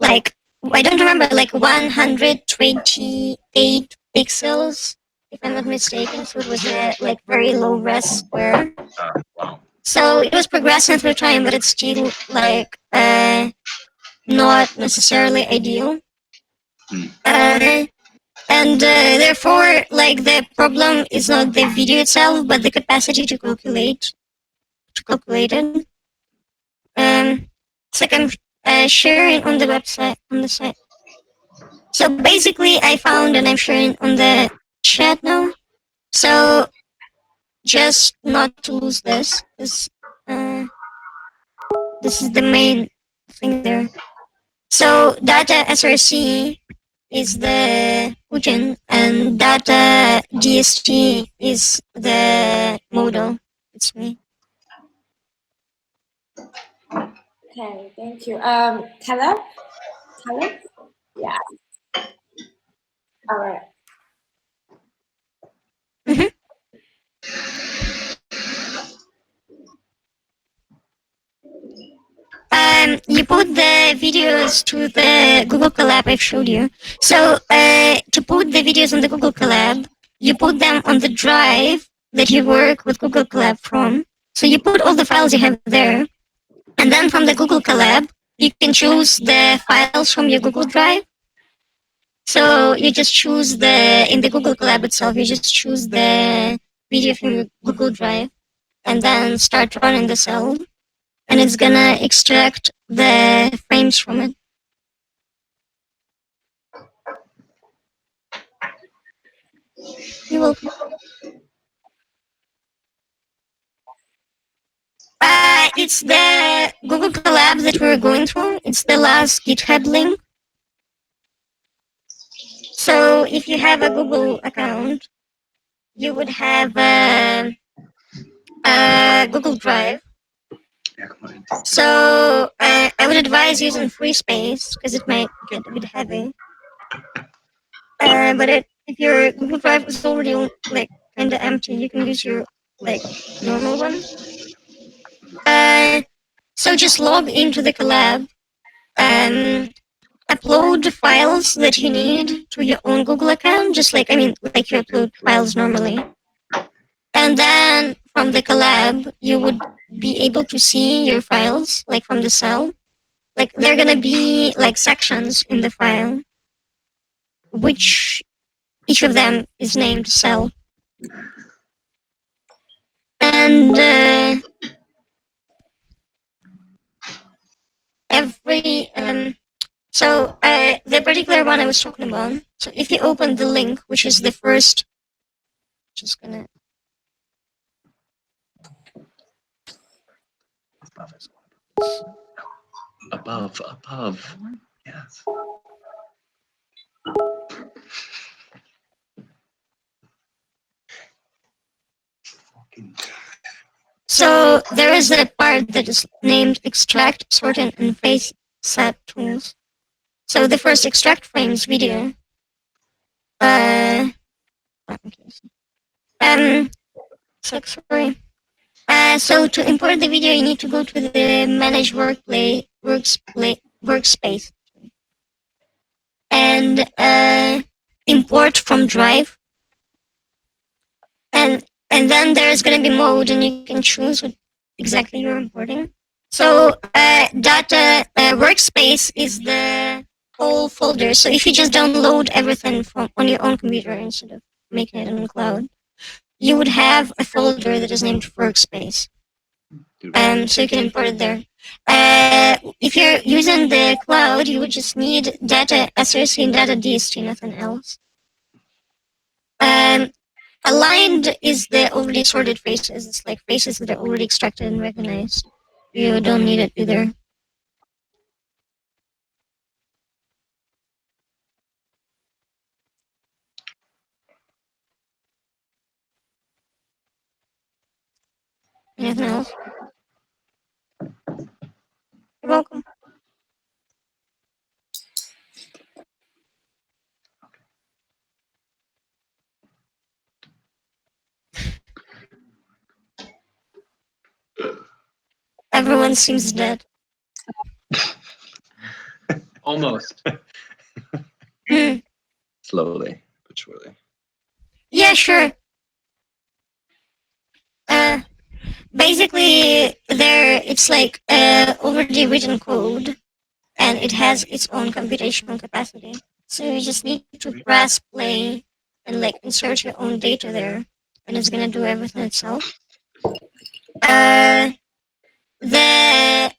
like I don't remember, like 128 pixels, if I'm not mistaken. So it was a like very low res square. Wow. So it was progressing through time, but it's still like not necessarily ideal. And therefore, like the problem is not the video itself, but the capacity to calculate it. It's like I'm sharing on the website, on the site. So basically, I found and I'm sharing on the chat now. So just not to lose this is this is the main thing there. So data SRC is the Putin and data DST is the model. It's me. Okay, thank you. Caleb? Yeah. All right. You put the videos to the Google Collab I showed you. So to put the videos on the Google Collab, you put them on the drive that you work with Google Collab from. So you put all the files you have there. And then from the Google Collab, you can choose the files from your Google Drive. So you just choose in the Google Collab itself, you just choose the video from your Google Drive and then start running the cell. And it's gonna extract the frames from it. You're welcome. It's the Google Collab that we're going through. It's the last GitHub link. So if you have a Google account, you would have a Google Drive. So I would advise using free space because it might get a bit heavy. But if your Google Drive is already like kind of empty, you can use your like normal one. So just log into the Collab, upload the files that you need to your own Google account, just like like you upload files normally. And then from the Collab, you would be able to see your files, like from the cell. Like they're gonna be like sections in the file, which each of them is named cell. And the particular one I was talking about. So if you open the link, which is the first, just gonna. Above. Yes. So there is a part that is named extract, sorting, and face set tools. So the first extract frames video. Sorry. So to import the video, you need to go to the manage workspace and import from drive. And then there's going to be mode, and you can choose what exactly you're importing. So data workspace is the whole folder. So if you just download everything from on your own computer instead of making it on the cloud, you would have a folder that is named workspace. So you can import it there. If you're using the cloud, you would just need data src and data dst, nothing else. Aligned is the already sorted faces. It's like faces that are already extracted and recognized. You don't need it either. Anything else? You're welcome. Everyone seems dead. Almost. Slowly but surely. Yeah, sure. Basically, it's like already written code, and it has its own computational capacity. So you just need to press play and like insert your own data there, and it's gonna do everything itself. The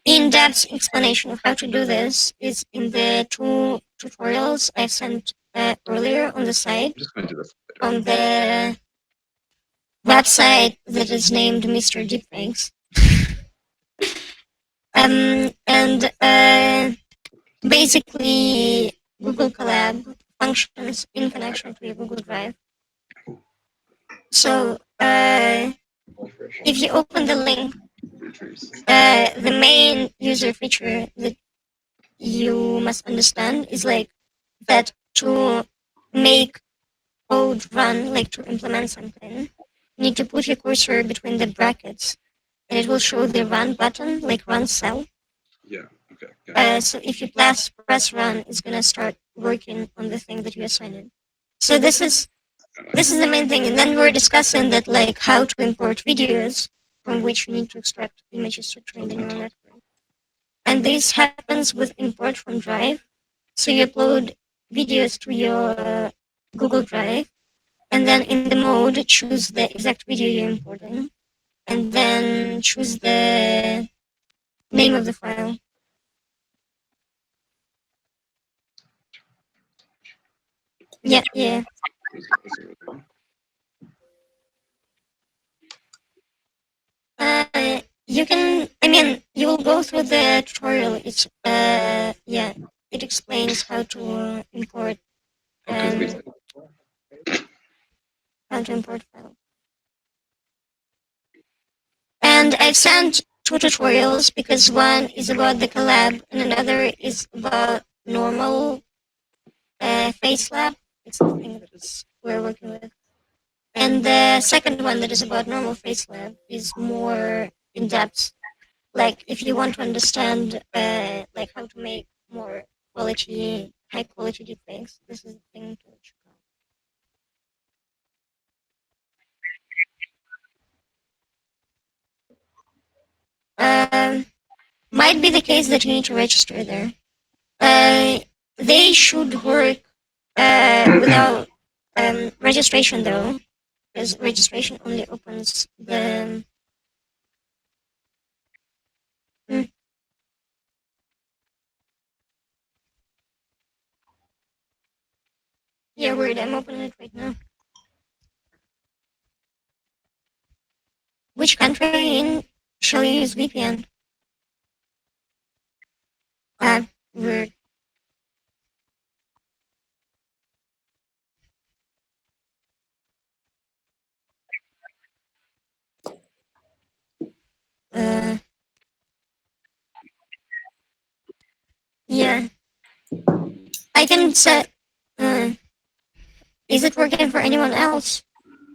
in-depth explanation of how to do this is in the 2 tutorials I sent earlier on the site. I'm just going to do this On the website that is named Mr. Deepfakes. Basically, Google Collab functions in connection to your Google Drive. So, if you open the link, the main user feature that you must understand is like that to make code run, like to implement something, you need to put your cursor between the brackets, and it will show the run button, like run cell. Yeah, okay. So if you press run, it's gonna start working on the thing that you assigned it. So this is the main thing, and then we're discussing that like how to import videos from which you need to extract images to train the neural network. And this happens with import from Drive. So you upload videos to your Google Drive, and then in the mode, choose the exact video you're importing, and then choose the name of the file. Yeah. You can, you will go through the tutorial. It's, it explains how to import, how to import files. And I've sent 2 tutorials because one is about the Collab and another is about normal face lab. It's the thing that we're working with. And the second one that is about normal face lab is more in depth. Like if you want to understand like how to make more high quality deepfakes, this is the thing to check out. Might be the case that you need to register there. They should work without registration though, because registration only opens the. Yeah, weird. I'm opening it right now. Which country in shall you use VPN? Weird. Yeah. I can set. Is it working for anyone else?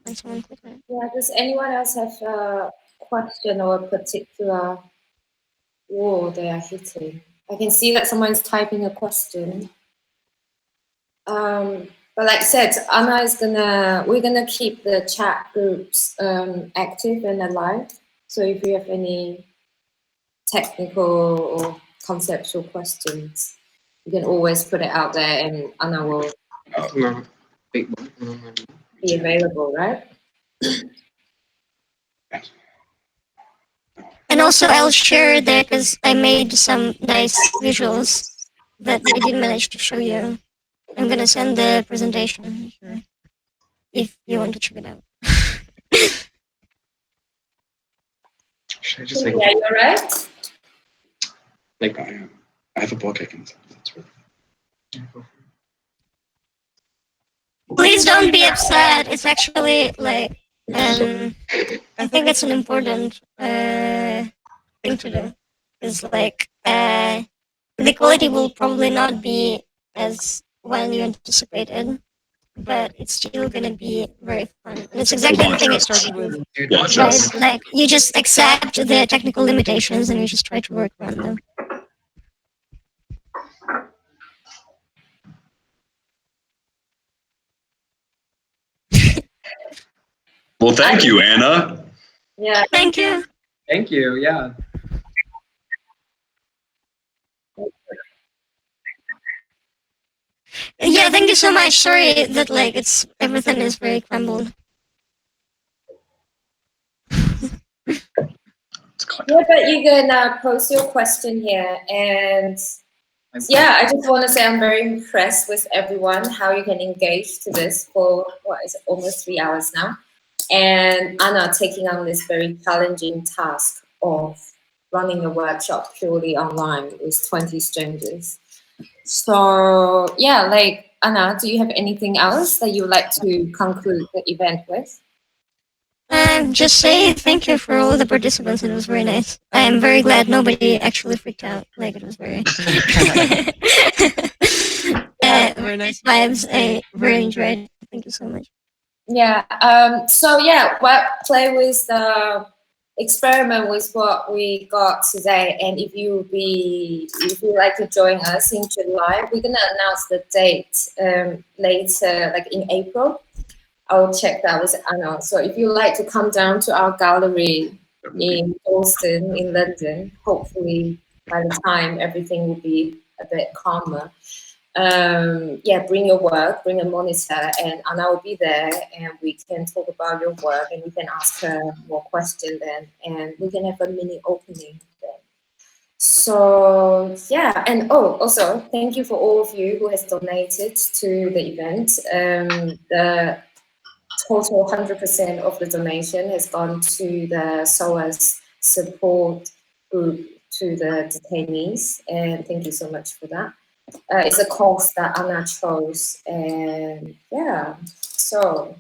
When someone click on it. Yeah, does anyone else have a question or a particular wall they are hitting? I can see that someone's typing a question. But like I said, we're gonna keep the chat groups active and alive. So if you have any technical or conceptual questions, you can always put it out there and Anna will be available, right? And also I'll share there because I made some nice visuals that I didn't manage to show you. I'm gonna send the presentation here if you want to check it out. Should I just like, Yeah, you're right. like I have a book I can send. That's really. Please don't be upset. It's actually like I think it's an important thing to do. It's like the quality will probably not be as well you anticipated, but it's still gonna be very fun. And it's exactly the thing it started with. Watch us. Right? Like you just accept the technical limitations and you just try to work around them. Well, thank you, Anna. Yeah. Thank you. Thank you. Yeah. Yeah, thank you so much. Sorry that like everything is very crumbled. Yeah, but you can post your question here, and yeah, I just want to say I'm very impressed with everyone, how you can engage to this for, what is it, almost 3 hours now. And Anna taking on this very challenging task of running a workshop purely online with 20 strangers. So yeah, like Anna, do you have anything else that you would like to conclude the event with? Just say thank you for all the participants. It was very nice. I am very glad nobody actually freaked out. Like it was very, very nice vibes. I very enjoyed it. Thank you so much. Yeah. So yeah, play with the experiment with what we got today. And if you like to join us in July, we're gonna announce the date later, like in April. I'll check that with Anna. So if you like to come down to our gallery in Boston, in London, hopefully by the time everything will be a bit calmer. Yeah, bring your work, bring a monitor, and Anna will be there, and we can talk about your work, and you can ask her more questions then, and we can have a mini opening then. So yeah, and also thank you for all of you who has donated to the event. The total 100% of the donation has gone to the SOAS support group to the detainees, and thank you so much for that. It's a cause that Anna chose, and yeah, so